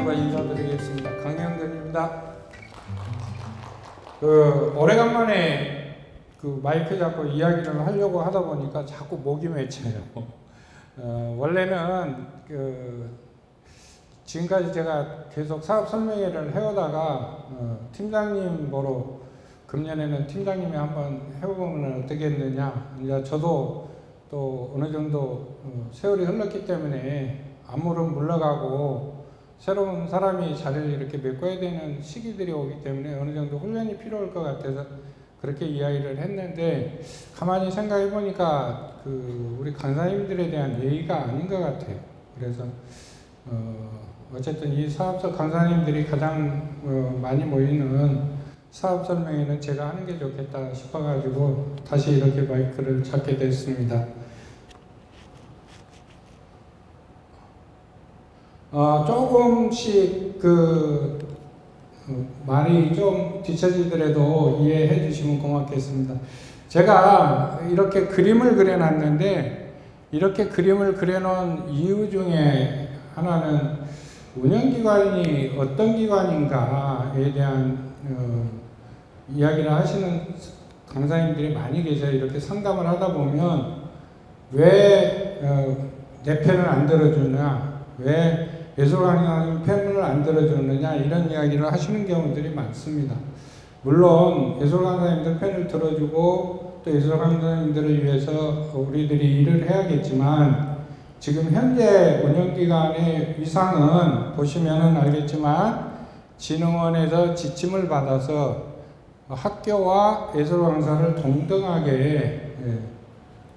여러분과 인사드리겠습니다. 강영근입니다. 오래간만에 마이크 잡고 이야기를 하려고 하다 보니까 자꾸 목이 맺혀요. 원래는 지금까지 제가 계속 사업 설명회를 해오다가 팀장님 보러 금년에는 팀장님이 한번 해보면 어떻겠느냐. 이제 저도 또 어느 정도 세월이 흘렀기 때문에 안무는 물러가고 새로운 사람이 자리를 이렇게 메꿔야 되는 시기들이 오기 때문에 어느 정도 훈련이 필요할 것 같아서 그렇게 이야기를 했는데, 가만히 생각해 보니까 우리 강사님들에 대한 예의가 아닌 것 같아요. 그래서 어쨌든 이 사업서 강사님들이 가장 많이 모이는 사업 설명회는 제가 하는 게 좋겠다 싶어가지고 다시 이렇게 마이크를 잡게 됐습니다. 조금씩 말이 좀 뒤처지더라도 이해해 주시면 고맙겠습니다. 제가 이렇게 그림을 그려놨는데, 이렇게 그림을 그려놓은 이유 중에 하나는 운영기관이 어떤 기관인가에 대한 이야기를 하시는 강사님들이 많이 계세요. 이렇게 상담을 하다 보면 왜 내 편을 안 들어주냐, 왜 예술강사님 편을 안 들어주느냐, 이런 이야기를 하시는 경우들이 많습니다. 물론 예술강사님들 편을 들어주고 또 예술강사님들을 위해서 우리들이 일을 해야겠지만, 지금 현재 운영기관의 위상은 보시면은 알겠지만 진흥원에서 지침을 받아서 학교와 예술강사를 동등하게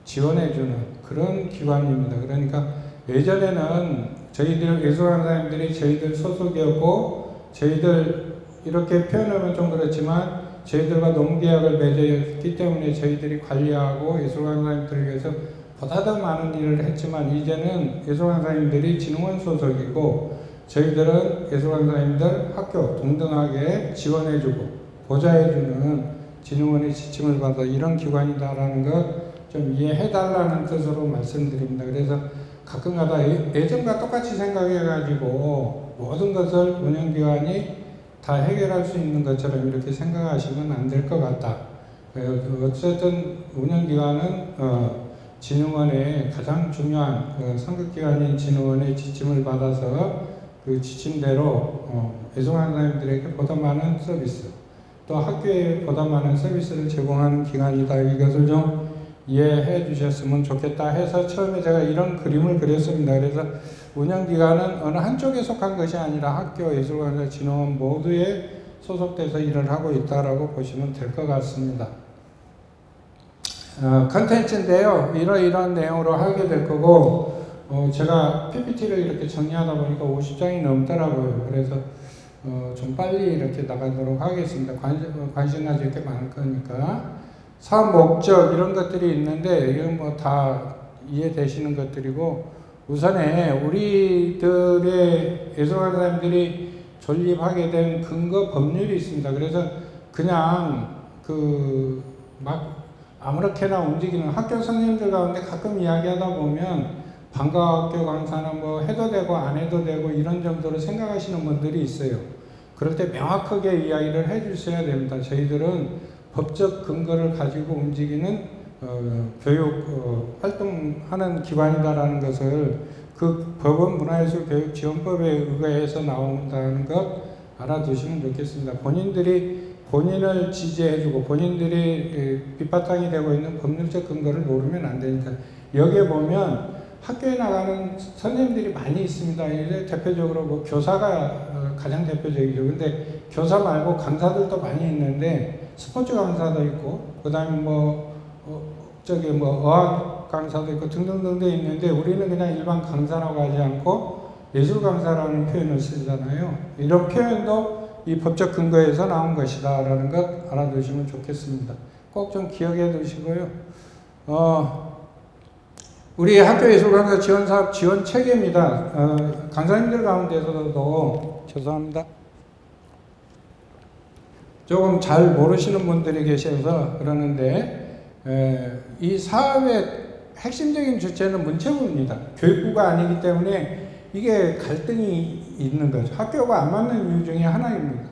지원해주는 그런 기관입니다. 그러니까 예전에는 저희들 예술강사님들이 저희들 소속이었고, 저희들 이렇게 표현하면 좀 그렇지만 저희들과 농계약을 맺었기 때문에 저희들이 관리하고 예술강사님들을 위해서 보다 더 많은 일을 했지만, 이제는 예술강사님들이 진흥원 소속이고 저희들은 예술강사님들 학교 동등하게 지원해주고 보좌해주는 진흥원의 지침을 받아 이런 기관이다라는 것 좀 이해해달라는 뜻으로 말씀드립니다. 그래서 가끔가다 예전과 똑같이 생각해가지고 모든 것을 운영기관이 다 해결할 수 있는 것처럼 이렇게 생각하시면 안 될 것 같다. 어쨌든 운영기관은 진흥원의 가장 중요한 상급기관인 진흥원의 지침을 받아서 그 지침대로 예술강사님들에게 보다 많은 서비스, 또 학교에 보다 많은 서비스를 제공하는 기관이다. 이것을 좀 이해해 주셨으면 좋겠다 해서 처음에 제가 이런 그림을 그렸습니다. 그래서 운영기관은 어느 한쪽에 속한 것이 아니라 학교, 예술강사, 진흥원 모두에 소속돼서 일을 하고 있다라고 보시면 될 것 같습니다. 컨텐츠인데요. 이런 내용으로 하게 될 거고, 제가 PPT를 이렇게 정리하다 보니까 50장이 넘더라고요. 그래서 좀 빨리 이렇게 나가도록 하겠습니다. 관심 가질 게 많을 거니까. 사업 목적 이런 것들이 있는데 이건 뭐 다 이해되시는 것들이고, 우선에 우리들의 예술강사님들이 존립하게 된 근거 법률이 있습니다. 그래서 그냥 막 아무렇게나 움직이는 학교 선생님들 가운데 가끔 이야기하다 보면 방과학교 강사는 뭐 해도 되고 안 해도 되고 이런 정도로 생각하시는 분들이 있어요. 그럴 때 명확하게 이야기를 해 주셔야 됩니다. 저희들은 법적 근거를 가지고 움직이는 교육 활동하는 기관이다라는 것을 그 법원 문화예술교육지원법에 의거해서 나온다는 것 알아두시면 좋겠습니다. 본인들이 본인을 지지해주고 본인들이 밑바탕이 되고 있는 법률적 근거를 모르면 안 되니까. 여기에 보면 학교에 나가는 선생님들이 많이 있습니다. 이제 대표적으로 뭐 교사가 가장 대표적이죠. 근데 교사 말고 강사들도 많이 있는데 스포츠 강사도 있고, 그 다음에 어학 강사도 있고 등등등등 있는데, 우리는 그냥 일반 강사라고 하지 않고 예술 강사라는 표현을 쓰잖아요. 이런 표현도 이 법적 근거에서 나온 것이다 라는 것 알아두시면 좋겠습니다. 꼭 좀 기억해 두시고요. 우리 학교 예술강사 지원사업 지원 체계입니다. 강사님들 가운데서도 죄송합니다. 조금 잘 모르시는 분들이 계셔서 그러는데, 이 사업의 핵심적인 주체는 문체부입니다. 교육부가 아니기 때문에 이게 갈등이 있는 거죠. 학교가 안 맞는 이유 중에 하나입니다.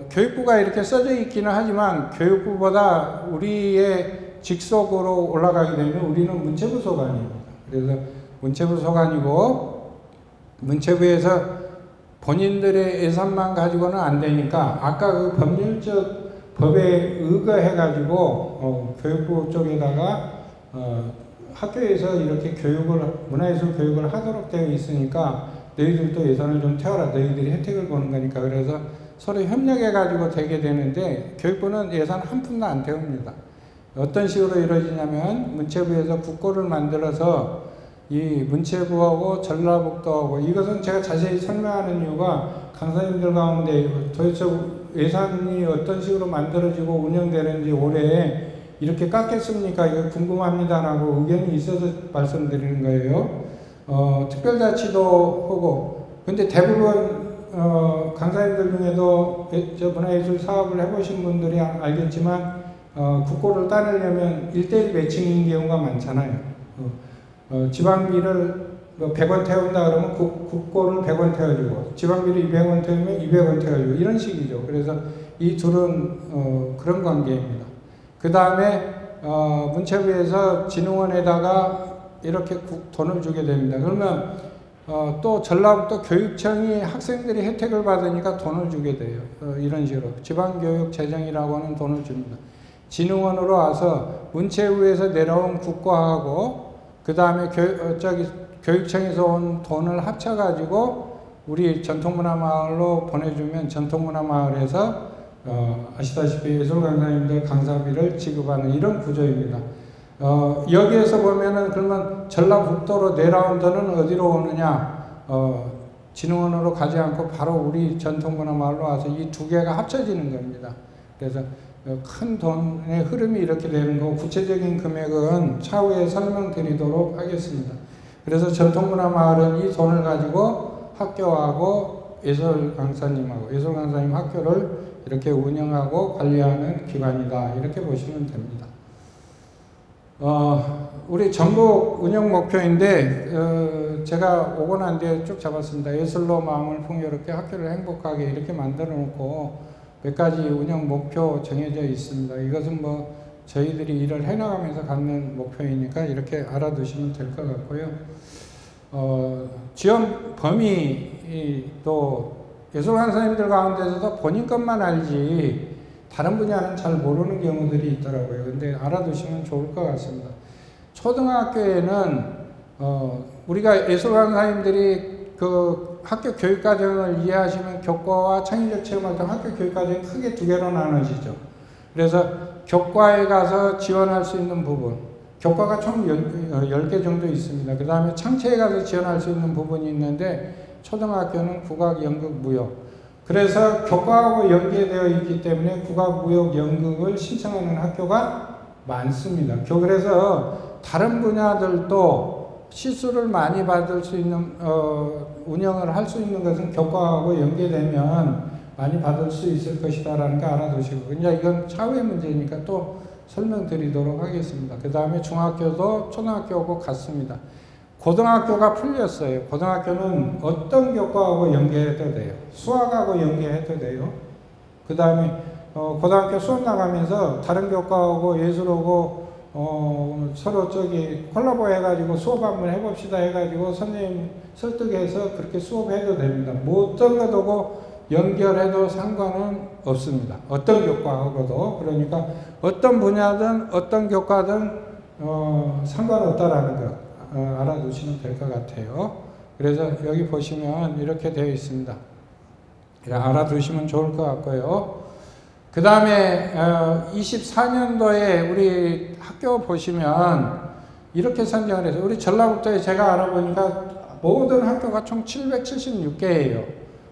교육부가 이렇게 써져 있기는 하지만 교육부보다 우리의 직속으로 올라가게 되면 우리는 문체부 소관입니다. 그래서 문체부 소관이고 문체부에서 본인들의 예산만 가지고는 안 되니까 아까 그 법률적 법에 의거해가지고 교육부 쪽에다가 학교에서 이렇게 문화예술 교육을 하도록 되어 있으니까 너희들도 예산을 좀 태워라. 너희들이 혜택을 보는 거니까. 그래서 서로 협력해가지고 되게 되는데 교육부는 예산 한 푼도 안 태웁니다. 어떤 식으로 이루어지냐면 문체부에서 국고를 만들어서 이 문체부하고 전라북도하고 이것은 제가 자세히 설명하는 이유가 강사님들 가운데 도대체 예산이 어떤 식으로 만들어지고 운영되는지 올해 이렇게 깎겠습니까? 이거 궁금합니다라고 의견이 있어서 말씀드리는 거예요. 특별자치도 하고 근데 대부분 강사님들 중에도 문화예술 사업을 해보신 분들이 알겠지만 국고를 따내려면 1:1 매칭인 경우가 많잖아요. 지방비를 100원 태운다 그러면 국고를 100원 태워주고 지방비를 200원 태우면 200원 태워주고 이런 식이죠. 그래서 이 둘은 그런 관계입니다. 그 다음에 문체부에서 진흥원에다가 이렇게 돈을 주게 됩니다. 그러면 또 전라북도 교육청이 학생들이 혜택을 받으니까 돈을 주게 돼요. 이런 식으로 지방교육재정이라고 하는 돈을 줍니다. 진흥원으로 와서 문체부에서 내려온 국고하고 그 다음에 교육청에서 온 돈을 합쳐가지고 우리 전통문화마을로 보내주면 전통문화마을에서 아시다시피 예술강사님들 강사비를 지급하는 이런 구조입니다. 여기에서 보면은 그러면 전라북도로 내려온 돈은 어디로 오느냐? 진흥원으로 가지 않고 바로 우리 전통문화마을로 와서 이 두 개가 합쳐지는 겁니다. 그래서 큰 돈의 흐름이 이렇게 되는 거고 구체적인 금액은 차후에 설명드리도록 하겠습니다. 그래서 전통문화마을은 이 돈을 가지고 학교하고 예술강사님 학교를 이렇게 운영하고 관리하는 기관이다. 이렇게 보시면 됩니다. 우리 전국 운영 목표인데 제가 오고 난 뒤에 쭉 잡았습니다. 예술로 마음을 풍요롭게 학교를 행복하게 이렇게 만들어 놓고 몇 가지 운영 목표 정해져 있습니다. 이것은 뭐 저희들이 일을 해나가면서 갖는 목표이니까 이렇게 알아두시면 될 것 같고요. 지원 범위 또 예술강사님들 가운데서도 본인 것만 알지 다른 분야는 잘 모르는 경우들이 있더라고요. 근데 알아두시면 좋을 것 같습니다. 초등학교에는 우리가 예술강사님들이 그 학교 교육과정을 이해하시면 교과와 창의적 체험활동 학교 교육과정이 크게 두 개로 나눠지죠. 그래서 교과에 가서 지원할 수 있는 부분, 교과가 총 10개 정도 있습니다. 그 다음에 창체에 가서 지원할 수 있는 부분이 있는데 초등학교는 국악, 연극, 무역. 그래서 교과하고 연계되어 있기 때문에 국악, 무역, 연극을 신청하는 학교가 많습니다. 그래서 다른 분야들도 시수를 많이 받을 수 있는 운영을 할 수 있는 것은 교과하고 연계되면 많이 받을 수 있을 것이다라는 거 알아두시고 이제 이건 차후의 문제니까 또 설명드리도록 하겠습니다. 그 다음에 중학교도 초등학교하고 같습니다. 고등학교가 풀렸어요. 고등학교는 어떤 교과하고 연계해도 돼요. 수학하고 연계해도 돼요. 그 다음에 고등학교 수업 나가면서 다른 교과하고 예술하고 서로 콜라보 해가지고 수업 한번 해봅시다 해가지고 선생님 설득해서 그렇게 수업해도 됩니다. 뭐 어떤 거도 연결해도 상관은 없습니다. 어떤 교과하고도. 그러니까 어떤 분야든 어떤 교과든 상관없다라는 것 알아두시면 될 것 같아요. 그래서 여기 보시면 이렇게 되어 있습니다. 알아두시면 좋을 것 같고요. 그 다음에 24년도에 우리 학교 보시면 이렇게 선정을 해서 우리 전라북도에 제가 알아보니까 모든 학교가 총 776개예요.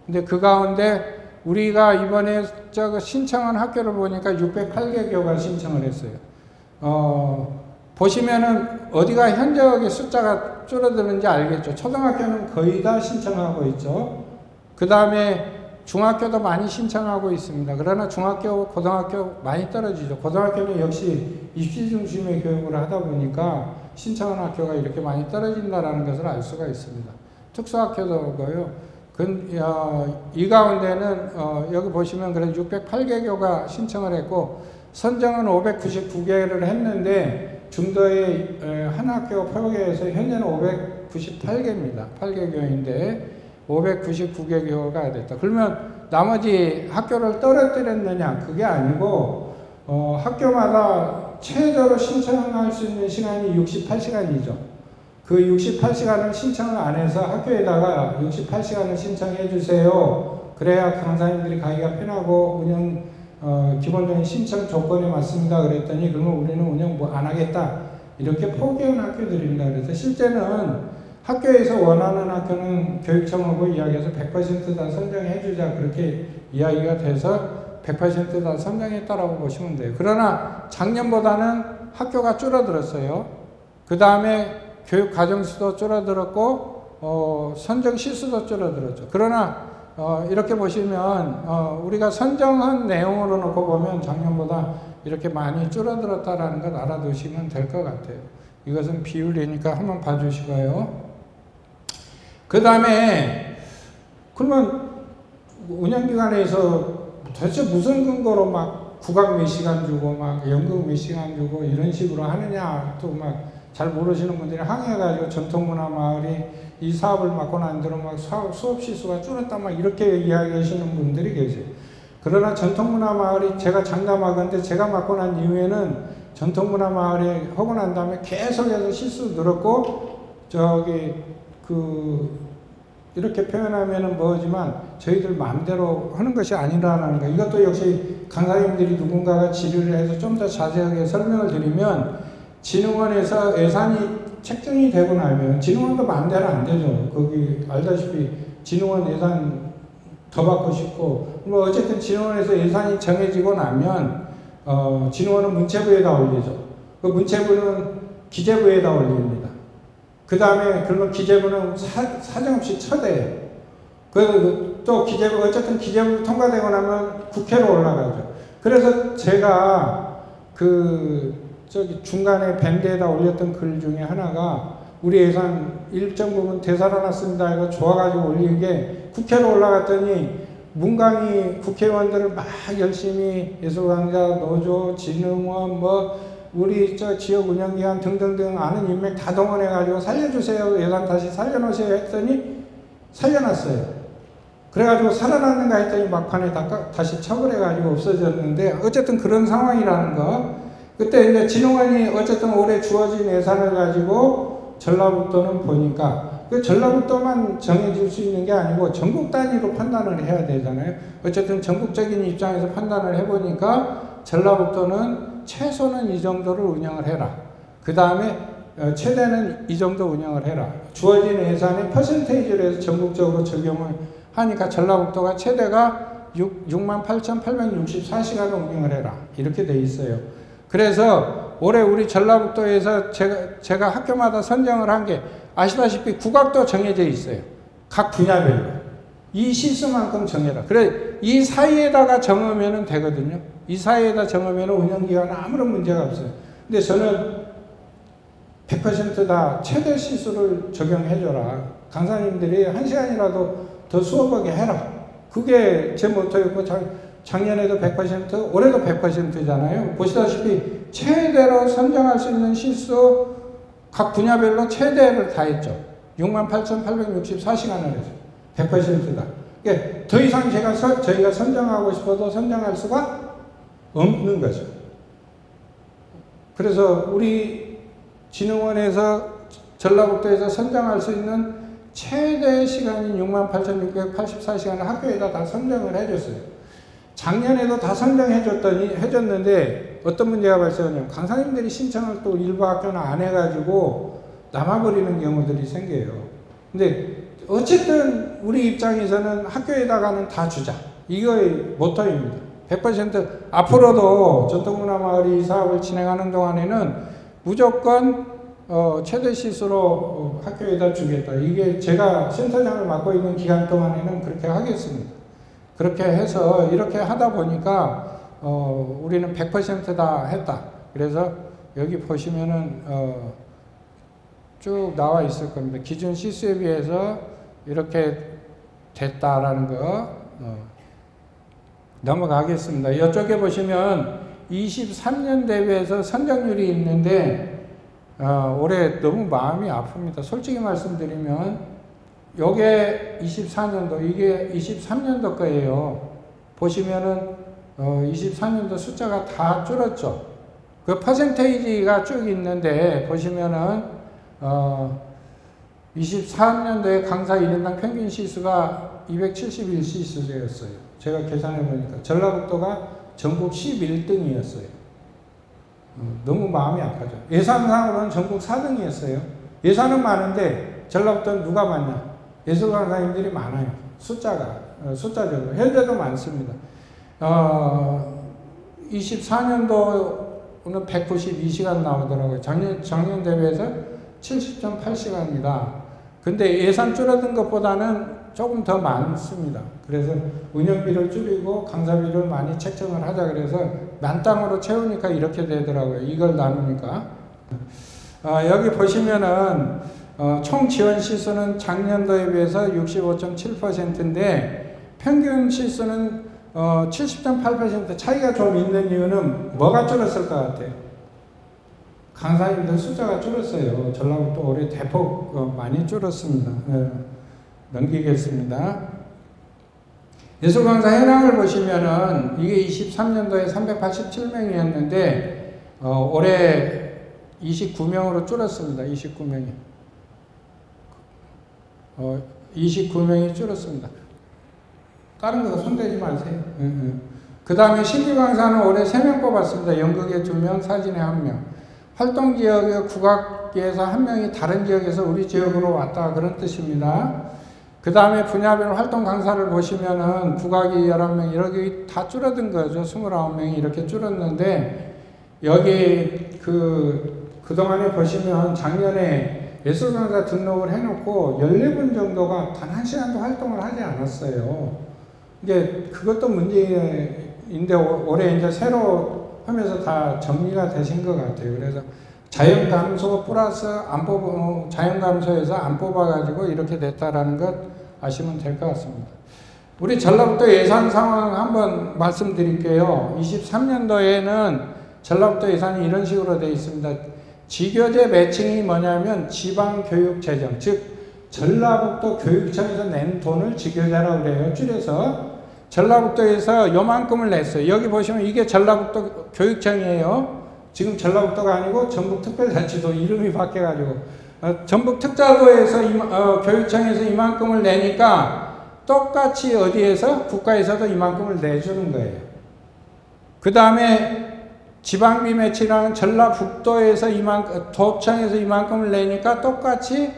근데 그 가운데 우리가 이번에 신청한 학교를 보니까 608개 교가 신청을 했어요. 보시면은 어디가 현저하게 숫자가 줄어드는지 알겠죠. 초등학교는 거의 다 신청하고 있죠. 그 다음에 중학교도 많이 신청하고 있습니다. 그러나 중학교, 고등학교 많이 떨어지죠. 고등학교는 역시 입시 중심의 교육을 하다 보니까 신청한 학교가 이렇게 많이 떨어진다는 것을 알 수가 있습니다. 특수학교도고요. 이 가운데는 여기 보시면 그래 608개교가 신청을 했고 선정은 599개를 했는데 중도의 한 학교 포교에서 현재는 598개입니다. 8개 교인데 599개 교가 됐다. 그러면 나머지 학교를 떨어뜨렸느냐? 그게 아니고 학교마다 최저로 신청할 수 있는 시간이 68시간이죠. 그 68시간을 신청을 안 해서 학교에다가 68시간을 신청해 주세요. 그래야 강사님들이 가기가 편하고 운영 기본적인 신청 조건에 맞습니다. 그랬더니 그러면 우리는 운영 뭐 안 하겠다. 이렇게 포기한 학교들입니다. 그래서 실제는 학교에서 원하는 학교는 교육청하고 이야기해서 100% 다 선정해 주자. 그렇게 이야기가 돼서 100% 다 선정했다라고 보시면 돼요. 그러나 작년보다는 학교가 줄어들었어요. 그 다음에 교육 과정 수도 줄어들었고 선정 시수도 줄어들었죠. 그러나 이렇게 보시면 우리가 선정한 내용으로 놓고 보면 작년보다 이렇게 많이 줄어들었다라는 것 알아두시면 될 것 같아요. 이것은 비율이니까 한번 봐주시고요. 그 다음에 그러면 운영기관에서 도대체 무슨 근거로 막 국악 몇 시간 주고 막 연극 몇 시간 주고 이런 식으로 하느냐 또 막 잘 모르시는 분들이 항의해가지고 전통문화마을이 이 사업을 맡고 난 뒤로 막 수업 시수가 줄었다 막 이렇게 이야기하시는 분들이 계세요. 그러나 전통문화마을이 제가 장담하건데 제가 맡고 난 이후에는 전통문화마을이 하고 난 다음에 계속해서 시수 늘었고 이렇게 표현하면은 뭐지만 저희들 마음대로 하는 것이 아니라는 거. 이것도 역시 강사님들이 누군가가 질의를 해서 좀 더 자세하게 설명을 드리면 진흥원에서 예산이 책정이 되고 나면 진흥원도 마음대로 안 되죠. 거기 알다시피 진흥원 예산 더 받고 싶고 뭐 어쨌든 진흥원에서 예산이 정해지고 나면 진흥원은 문체부에다 올리죠. 그 문체부는 기재부에다 올립니다. 그 다음에 그러면 기재부는 사정없이 처대해요. 또 기재부 어쨌든 기재부 통과되고 나면 국회로 올라가죠. 그래서 제가 중간에 밴드에다 올렸던 글 중에 하나가 우리 예산 일정 부분 되살아났습니다. 이거 좋아가지고 올린 게 국회로 올라갔더니 문광희 국회의원들을 막 열심히 예술강좌, 노조, 진흥원, 우리 지역 운영기관 등등등 아는 인맥 다 동원해가지고 살려주세요. 예산 다시 살려놓으세요. 했더니 살려놨어요. 그래가지고 살아났는가 했더니 막판에 다시 처벌해가지고 없어졌는데 어쨌든 그런 상황이라는 거. 그때 이제 진흥원이 어쨌든 올해 주어진 예산을 가지고 전라북도는 보니까 그 전라북도만 정해질 수 있는 게 아니고 전국 단위로 판단을 해야 되잖아요. 어쨌든 전국적인 입장에서 판단을 해보니까 전라북도는 최소는 이 정도를 운영을 해라. 그 다음에 최대는 이 정도 운영을 해라. 주어진 예산의 퍼센테이지로 해서 전국적으로 적용을 하니까 전라북도가 최대가 68,864시간을 운영을 해라. 이렇게 돼 있어요. 그래서 올해 우리 전라북도에서 제가 학교마다 선정을 한 게 아시다시피 국악도 정해져 있어요. 각 분야별로. 이 시수만큼 정해라. 그래, 이 사이에다가 정하면 되거든요. 이 사이에다 정하면 운영기간은 아무런 문제가 없어요. 근데 저는 100% 다 최대 시수를 적용해줘라. 강사님들이 1시간이라도 더 수업하게 해라. 그게 제 모토였고, 작년에도 100%, 올해도 100%잖아요. 보시다시피 최대로 선정할 수 있는 시수 각 분야별로 최대를 다 했죠. 68,864시간을 했죠. 100%다. 그러니까 더 이상 저희가 선정하고 싶어도 선정할 수가 없는 거죠. 그래서 우리 진흥원에서 전라북도에서 선정할 수 있는 최대 시간인 68,684시간을 학교에다 다 선정을 해줬어요. 작년에도 다 해줬는데 어떤 문제가 발생하냐면 강사님들이 신청을 또 일부 학교는 안 해가지고 남아버리는 경우들이 생겨요. 근데 어쨌든 우리 입장에서는 학교에다가는 다 주자. 이거의 모토입니다. 100% 앞으로도 전통문화마을이 이 사업을 진행하는 동안에는 무조건 최대 시수로 학교에다 주겠다. 이게 제가 센터장을 맡고 있는 기간 동안에는 그렇게 하겠습니다. 그렇게 해서 이렇게 하다 보니까 우리는 100% 다 했다. 그래서 여기 보시면은 쭉 나와 있을 겁니다. 기준 시수에 비해서 이렇게 됐다라는 거 넘어가겠습니다. 이쪽에 보시면 23년 대비해서 선정률이 있는데 올해 너무 마음이 아픕니다. 솔직히 말씀드리면 요게 24년도, 이게 23년도 거예요. 보시면은 24년도 숫자가 다 줄었죠. 그 퍼센테이지가 쭉 있는데 보시면은 23년도에 강사 1인당 평균 시수가 271시수였어요. 제가 계산해 보니까 전라북도가 전국 11등이었어요. 너무 마음이 아파죠. 예산상으로는 전국 4등이었어요. 예산은 많은데 전라북도는 누가 많냐? 예술 강사님들이 많아요. 숫자적으로. 현재도 많습니다. 24년도는 192시간 나오더라고요. 작년 대비해서 70.8시간입니다. 근데 예산 줄어든 것보다는 조금 더 많습니다. 그래서 운영비를 줄이고 강사비를 많이 책정을 하자 그래서 만땅으로 채우니까 이렇게 되더라고요. 이걸 나누니까. 여기 보시면은 총 지원 시수는 작년도에 비해서 65.7%인데 평균 시수는 70.8% 차이가 좀 있는 이유는 뭐가 줄었을 것 같아요? 강사님들 숫자가 줄었어요. 전라북도 올해 대폭 많이 줄었습니다. 넘기겠습니다. 예술 강사 현황을 보시면은 이게 23년도에 387명이었는데 올해 29명으로 줄었습니다. 29명이 줄었습니다. 다른 거 손대지 마세요. 그 다음에 신규 강사는 올해 3명 뽑았습니다. 연극에 2명, 사진에 1명. 활동 지역의 국악계에서 1명이 다른 지역에서 우리 지역으로 왔다 그런 뜻입니다. 그 다음에 분야별 활동 강사를 보시면은 국악이 11명 이렇게 다 줄어든 거죠. 29명이 이렇게 줄었는데 여기 그동안에 보시면 작년에 예술 강사 등록을 해놓고 14분 정도가 단 1시간도 활동을 하지 않았어요. 이게 그것도 문제인데 올해 이제 새로 하면서 다 정리가 되신 것 같아요. 그래서 자연 감소 플러스 자연 감소에서 안 뽑아가지고 이렇게 됐다라는 것 아시면 될 것 같습니다. 우리 전라북도 예산 상황 한번 말씀드릴게요. 23년도에는 전라북도 예산이 이런 식으로 되어 있습니다. 지교재 매칭이 뭐냐면 지방교육재정, 즉 전라북도 교육청에서 낸 돈을 지교재라고 그래요. 줄여서 전라북도에서 요만큼을 냈어요. 여기 보시면 이게 전라북도 교육청이에요. 지금 전라북도가 아니고 전북특별자치도 이름이 바뀌어가지고 전북특자도에서 교육청에서 이만큼을 내니까 똑같이 어디에서 국가에서도 이만큼을 내주는 거예요. 그 다음에 지방비 매칭이랑 전라북도에서 도청에서 이만큼을 내니까 똑같이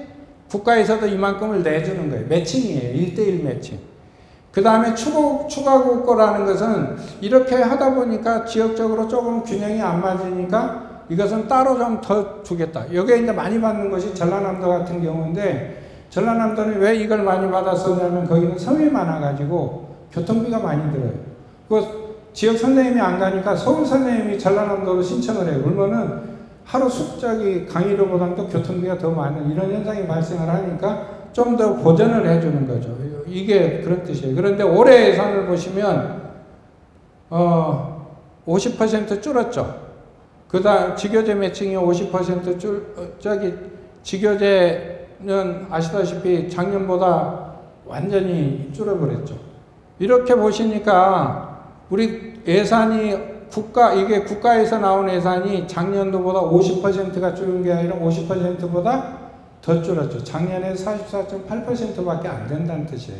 국가에서도 이만큼을 내주는 거예요. 매칭이에요. 1대1 매칭. 그 다음에 추가국고라는 것은 이렇게 하다 보니까 지역적으로 조금 균형이 안 맞으니까 이것은 따로 좀 더 주겠다. 여기에 이제 많이 받는 것이 전라남도 같은 경우인데 전라남도는 왜 이걸 많이 받았었냐면 거기는 섬이 많아가지고 교통비가 많이 들어요. 그 지역 선생님이 안 가니까 서울 선생님이 전라남도로 신청을 해요. 그러면은 하루 숙작이 강의료보다는 또 교통비가 더 많은 이런 현상이 발생을 하니까 좀 더 보전을 해주는 거죠. 이게 그런 뜻이에요. 그런데 올해 예산을 보시면 50% 줄었죠. 그 다음 지교재 매칭이 50% 지교재는 아시다시피 작년보다 완전히 줄어버렸죠. 이렇게 보시니까 우리 예산이 이게 국가에서 나온 예산이 작년도보다 50%가 줄은 게 아니라 50%보다 더 줄었죠. 작년에 44.8%밖에 안 된다는 뜻이에요.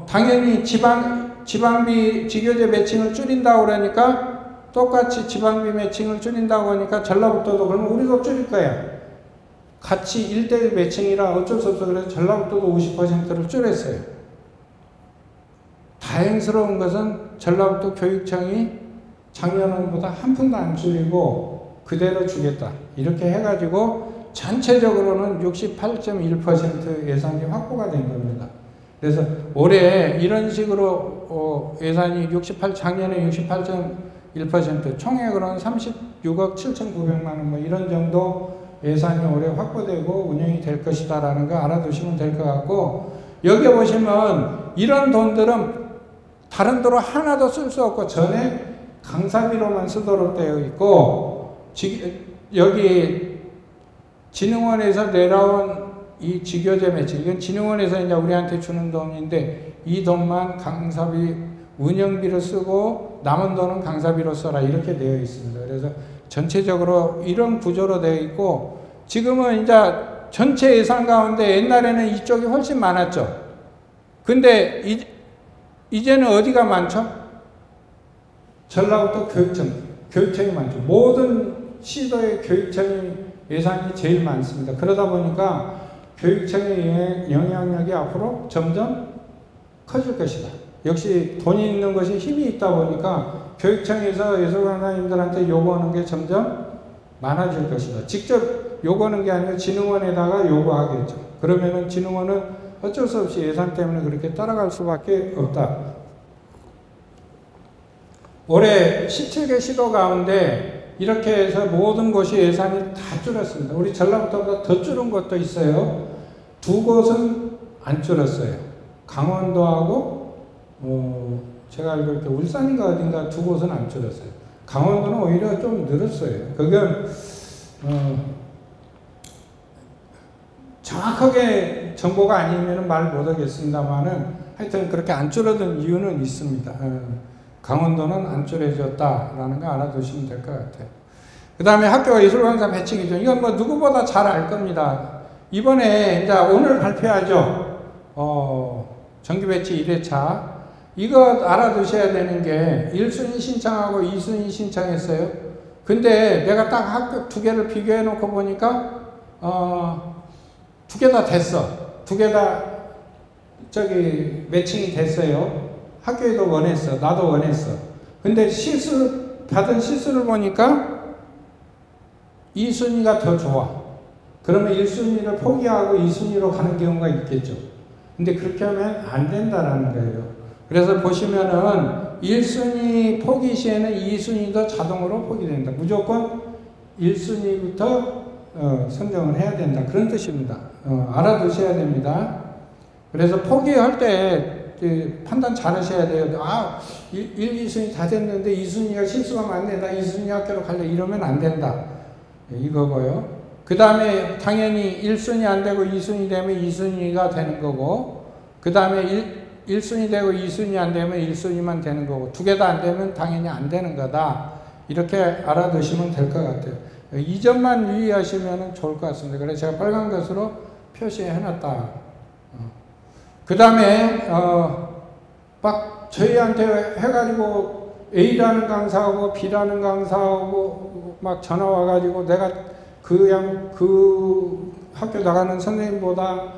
당연히 지방비 지교재 매칭을 줄인다고 그러니까 똑같이 지방비 매칭을 줄인다고 하니까 전라북도도 그러면 우리도 줄일 거야. 같이 1대1 매칭이라 어쩔 수 없어. 그래서 전라북도도 50%를 줄였어요. 다행스러운 것은 전라북도 교육청이 작년보다 한 푼도 안 줄이고 그대로 주겠다. 이렇게 해가지고 전체적으로는 68.1% 예산이 확보가 된 겁니다. 그래서 올해 이런 식으로 예산이 작년에 68.1%, 총액으로는 36억 7,900만 원 뭐 이런 정도 예산이 올해 확보되고 운영이 될 것이다 라는 거 알아두시면 될 것 같고, 여기 보시면 이런 돈들은 다른 도로 하나도 쓸 수 없고 전에 강사비로만 쓰도록 되어 있고, 여기 진흥원에서 내려온 이 지교재 매출, 이건 진흥원에서 이제 우리한테 주는 돈인데 이 돈만 강사비 운영비로 쓰고 남은 돈은 강사비로 써라 이렇게 되어 있습니다. 그래서 전체적으로 이런 구조로 되어 있고, 지금은 이제 전체 예산 가운데 옛날에는 이쪽이 훨씬 많았죠. 근데 이제는 어디가 많죠? 전라북도 교육청이 많죠. 모든 시도의 교육청이 예산이 제일 많습니다. 그러다 보니까 교육청의 영향력이 앞으로 점점 커질 것이다. 역시 돈이 있는 것이 힘이 있다 보니까 교육청에서 예술강사님들한테 요구하는 게 점점 많아질 것이다. 직접 요구하는 게 아니라 진흥원에다가 요구하겠죠. 그러면은 진흥원은 어쩔 수 없이 예산 때문에 그렇게 따라갈 수밖에 없다. 올해 17개 시도 가운데 이렇게 해서 모든 곳이 예산이 다 줄었습니다. 우리 전라북도보다 더 줄은 곳도 있어요. 두 곳은 안 줄었어요. 강원도하고 제가 알고 있게 울산인가 어딘가 두 곳은 안 줄었어요. 강원도는 오히려 좀 늘었어요. 그건 정확하게 정보가 아니면 말 못하겠습니다만은 하여튼 그렇게 안 줄어든 이유는 있습니다. 강원도는 안 줄어졌다라는 거 알아두시면 될 것 같아요. 그 다음에 학교 예술강사 배치 기준, 이건 뭐 누구보다 잘 알 겁니다. 이번에 이제 오늘 발표하죠. 정기 배치 1회차. 이거 알아두셔야 되는 게 1순위 신청하고 2순위 신청했어요. 근데 내가 딱 학교 두 개를 비교해 놓고 보니까 두 개 다 됐어. 두 개 다 매칭이 됐어요. 학교에도 원했어. 나도 원했어. 근데 받은 실수를 보니까 2순위가 더 좋아. 그러면 1순위를 포기하고 2순위로 가는 경우가 있겠죠. 근데 그렇게 하면 안 된다라는 거예요. 그래서 보시면은 1순위 포기 시에는 2순위도 자동으로 포기된다. 무조건 1순위부터 선정을 해야 된다. 그런 뜻입니다. 알아두셔야 됩니다. 그래서 포기할 때 판단 잘 하셔야 돼요. 1, 2순위 다 됐는데 2순위가 실수가 많네. 나 2순위 학교로 갈래. 이러면 안 된다. 이거고요. 그 다음에 당연히 1순위 안 되고 2순위 되면 2순위가 되는 거고, 그 다음에 1순위 되고 2순위 안 되면 1순위만 되는 거고, 두 개 다 안 되면 당연히 안 되는 거다. 이렇게 알아두시면 될 것 같아요. 이 점만 유의하시면 좋을 것 같습니다. 그래서 제가 빨간 것으로 표시해 놨다. 그 다음에 막 저희한테 해가지고 A라는 강사하고 B라는 강사하고 막 전화 와가지고 내가 그 학교 나가는 선생님보다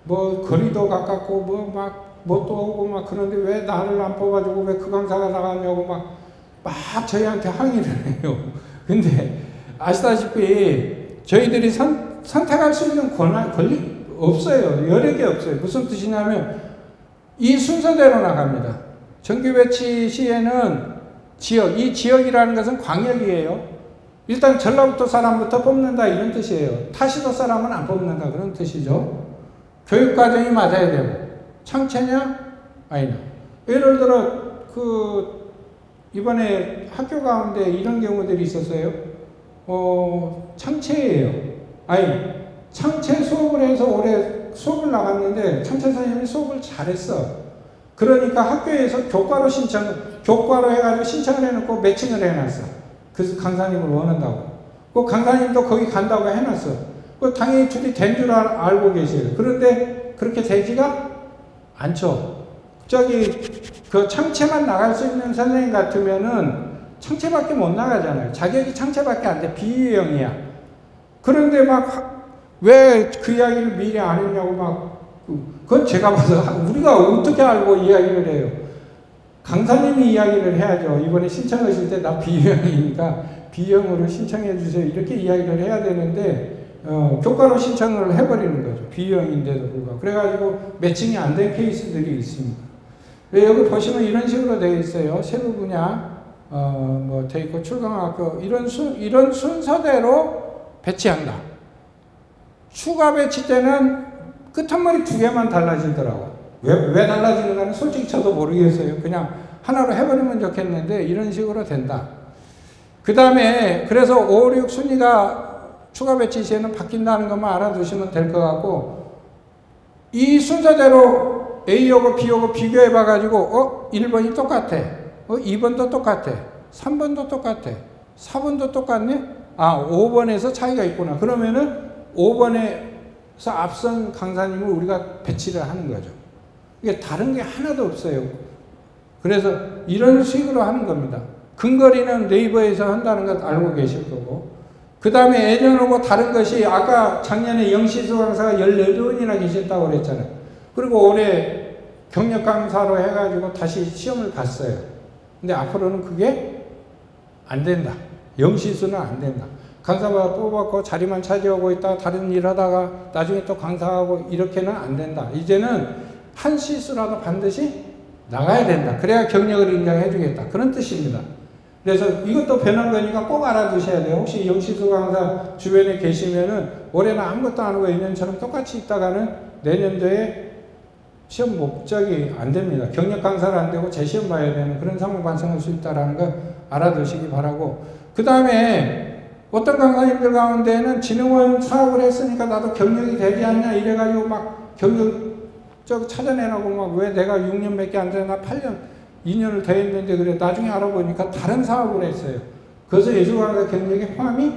뭐 거리도 가깝고 뭐 막 뭣도 오고 막 그런데 왜 나를 안 뽑아주고 왜 그 강사가 나가냐고 막 저희한테 항의를 해요. 근데 아시다시피 저희들이 선택할 수 있는 권리 없어요. 여러 개 없어요. 무슨 뜻이냐면 이 순서대로 나갑니다. 정규 배치 시에는 이 지역이라는 것은 광역이에요. 일단 전라북도 사람부터 뽑는다 이런 뜻이에요. 타시도 사람은 안 뽑는다 그런 뜻이죠. 교육과정이 맞아야 되고, 창체냐? 아니냐. 예를 들어 이번에 학교 가운데 이런 경우들이 있었어요. 창체예요. 창체 수업을 해서 올해 수업을 나갔는데 창체 선생님이 수업을 잘했어. 그러니까 학교에서 교과로 해가지고 신청을 해놓고 매칭을 해놨어. 그 강사님을 원한다고. 그 강사님도 거기 간다고 해놨어. 당연히 둘이 된 줄 알고 계세요. 그런데 그렇게 되지가 않죠. 그 창체만 나갈 수 있는 선생님 같으면은 창체밖에 못 나가잖아요. 자격이 창체밖에 안 돼. 비유형이야. 그런데 왜 그 이야기를 미리 안 했냐고 그건 제가 봐서 우리가 어떻게 알고 이야기를 해요. 강사님이 이야기를 해야죠. 이번에 신청하실 때 나 비유형이니까 비유형으로 신청해 주세요. 이렇게 이야기를 해야 되는데 교과로 신청을 해버리는 거죠. 비유형인데도 불구하고. 그래가지고 매칭이 안 된 케이스들이 있습니다. 여기 보시면 이런 식으로 되어 있어요. 세부 분야, 돼 있고 출강학교 이런 순서대로 배치한다. 추가 배치 때는 끝머리 2개만 달라지더라고. 왜 달라지는가는 솔직히 저도 모르겠어요. 그냥 하나로 해버리면 좋겠는데 이런 식으로 된다. 그 다음에 그래서 5, 6 순위가 추가 배치 시에는 바뀐다는 것만 알아두시면 될 것 같고, 이 순서대로 A하고 B하고 비교해 봐가지고 1번이 똑같아. 2번도 똑같아. 3번도 똑같아. 4번도 똑같네? 5번에서 차이가 있구나. 그러면은 5번에서 앞선 강사님을 우리가 배치를 하는 거죠. 이게 다른 게 하나도 없어요. 그래서 이런 식으로 하는 겁니다. 근거리는 네이버에서 한다는 것 알고 계실 거고, 그 다음에 예전하고 다른 것이 아까 작년에 영시수 강사가 14분이나 계셨다고 그랬잖아요. 그리고 올해 경력 강사로 해가지고 다시 시험을 봤어요. 근데 앞으로는 그게 안 된다. 영시수는 안 된다. 강사가 뽑았고 자리만 차지하고 있다가 다른 일 하다가 나중에 또 강사하고 이렇게는 안 된다. 이제는 한 시수라도 반드시 나가야 된다. 그래야 경력을 인정해 주겠다. 그런 뜻입니다. 그래서 이것도 변한 거니까 꼭 알아두셔야 돼요. 혹시 영시수 강사 주변에 계시면은 올해는 아무것도 안 하고 2년처럼 똑같이 있다가는 내년도에 시험 목적이 안 됩니다. 경력 강사를 안 되고 재시험 봐야 되는 그런 상황 발생할 수 있다는 거 알아두시기 바라고, 그 다음에 어떤 강사님들 가운데는 진흥원 사업을 했으니까 나도 경력이 되지 않냐 이래가지고 막 경력 찾아내라고 막 왜 내가 6년밖에 안 되나 8년 2년을 더 했는데 그래. 나중에 알아보니까 다른 사업을 했어요. 그래서 예술강사 경력에 포함이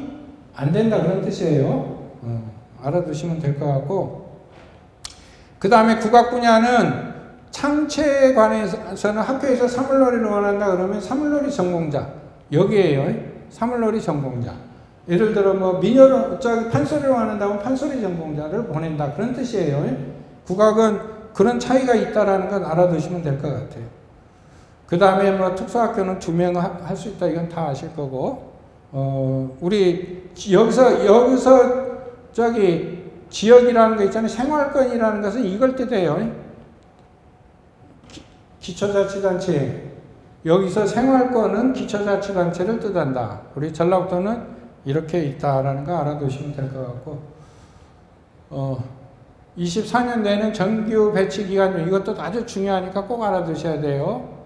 안 된다 그런 뜻이에요. 알아두시면 될 것 같고, 그 다음에 국악 분야는 창체에 관해서는 학교에서 사물놀이를 원한다 그러면 사물놀이 전공자 여기에요. 사물놀이 전공자. 예를 들어 뭐 판소리를 원한다면 판소리 전공자를 보낸다 그런 뜻이에요. 국악은 그런 차이가 있다라는 건 알아두시면 될 것 같아요. 그 다음에 뭐 특수학교는 2명 할 수 있다 이건 다 아실 거고, 우리 여기서 지역이라는 거 있잖아요. 생활권이라는 것은 이걸 뜻해요. 기초자치단체. 여기서 생활권은 기초자치단체를 뜻한다. 우리 전라북도는 이렇게 있다라는 거 알아두시면 될 것 같고, 24년 내는 정규 배치 기간, 이것도 아주 중요하니까 꼭 알아두셔야 돼요.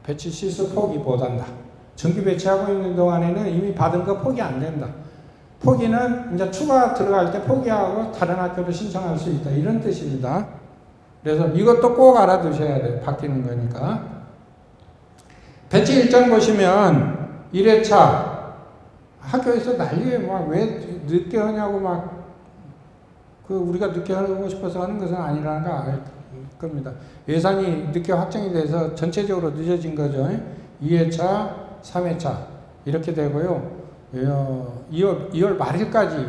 배치 시수 포기 못한다. 정규 배치하고 있는 동안에는 이미 받은 거 포기 안 된다. 포기는 이제 추가 들어갈 때 포기하고 다른 학교로 신청할 수 있다. 이런 뜻입니다. 그래서 이것도 꼭 알아두셔야 돼요. 바뀌는 거니까. 배치 일정 보시면 1회차 학교에서 난리에 막 왜 늦게 하냐고 막 우리가 늦게 하고 싶어서 하는 것은 아니라는 거 알 겁니다. 예산이 늦게 확정이 돼서 전체적으로 늦어진 거죠. 2회차, 3회차 이렇게 되고요. 2월 말일까지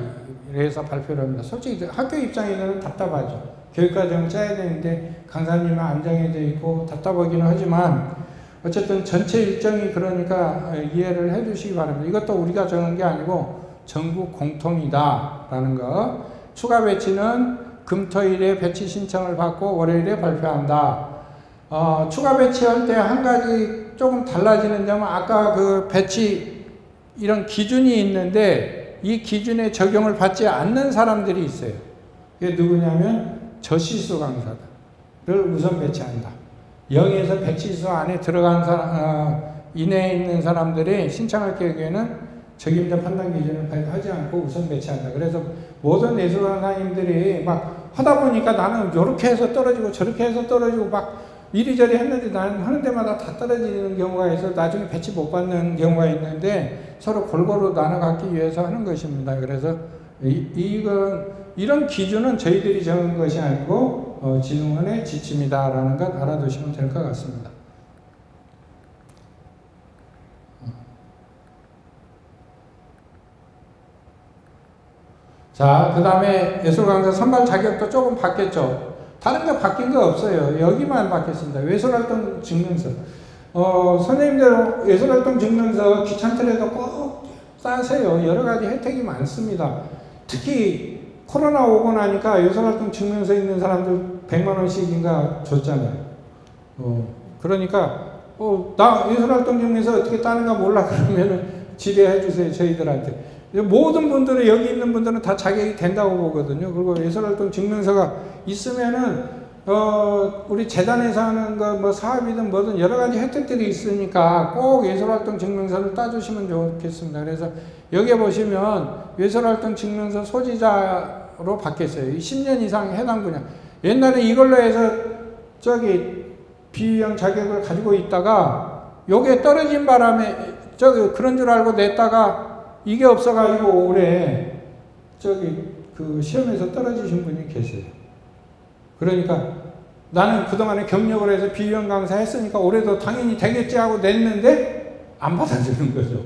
해서 발표를 합니다. 솔직히 학교 입장에서는 답답하죠. 교육과정 짜야 되는데 강사님은 안 정해져 있고 답답하기는 하지만 어쨌든 전체 일정이 그러니까 이해를 해 주시기 바랍니다. 이것도 우리가 정한 게 아니고 전국 공통이다라는 거. 추가 배치는 금토일에 배치 신청을 받고 월요일에 발표한다. 추가 배치할 때 한 가지 조금 달라지는 점은 아까 그 배치 이런 기준이 있는데 이 기준에 적용을 받지 않는 사람들이 있어요. 그게 누구냐면 저시수 강사를 우선 배치한다. 0에서 100시수 안에 들어간 이내에 있는 사람들이 신청할 경우에는 적임자 판단 기준을 하지 않고 우선 배치한다. 그래서 모든 예술 강사님들이 막 하다 보니까 나는 이렇게 해서 떨어지고 저렇게 해서 떨어지고 막 이리저리 했는데 나는 하는 데마다 다 떨어지는 경우가 있어서 나중에 배치 못 받는 경우가 있는데 서로 골고루 나눠 갖기 위해서 하는 것입니다. 그래서 이런 기준은 저희들이 정한 것이 아니고 진흥원의 지침이다라는 것 알아두시면 될 것 같습니다. 자, 그 다음에 예술강사 선발 자격도 조금 바뀌었죠. 다른 거 바뀐 거 없어요. 여기만 바뀌었습니다. 예술활동 증명서. 선생님들 예술활동 증명서 귀찮더라도 꼭 따세요. 여러 가지 혜택이 많습니다. 특히 코로나 오고 나니까 예술활동 증명서 있는 사람들 100만 원씩인가 줬잖아요. 그러니까 나 예술활동 증명서 어떻게 따는가 몰라 그러면은 지대해 주세요. 저희들한테. 모든 분들은, 여기 있는 분들은 다 자격이 된다고 보거든요. 그리고 예술활동 증명서가 있으면은 우리 재단에서 하는 거 뭐 사업이든 뭐든 여러 가지 혜택들이 있으니까 꼭 예술활동 증명서를 따주시면 좋겠습니다. 그래서 여기에 보시면 예술활동 증명서 소지자로 바뀌었어요. 10년 이상 해당 분야. 옛날에 이걸로 해서 비유형 자격을 가지고 있다가 요게 떨어진 바람에 그런 줄 알고 냈다가 이게 없어가지고 올해 그 시험에서 떨어지신 분이 계세요. 그러니까 나는 그동안에 경력을 해서 비유형 강사 했으니까 올해도 당연히 되겠지 하고 냈는데 안 받아주는 거죠.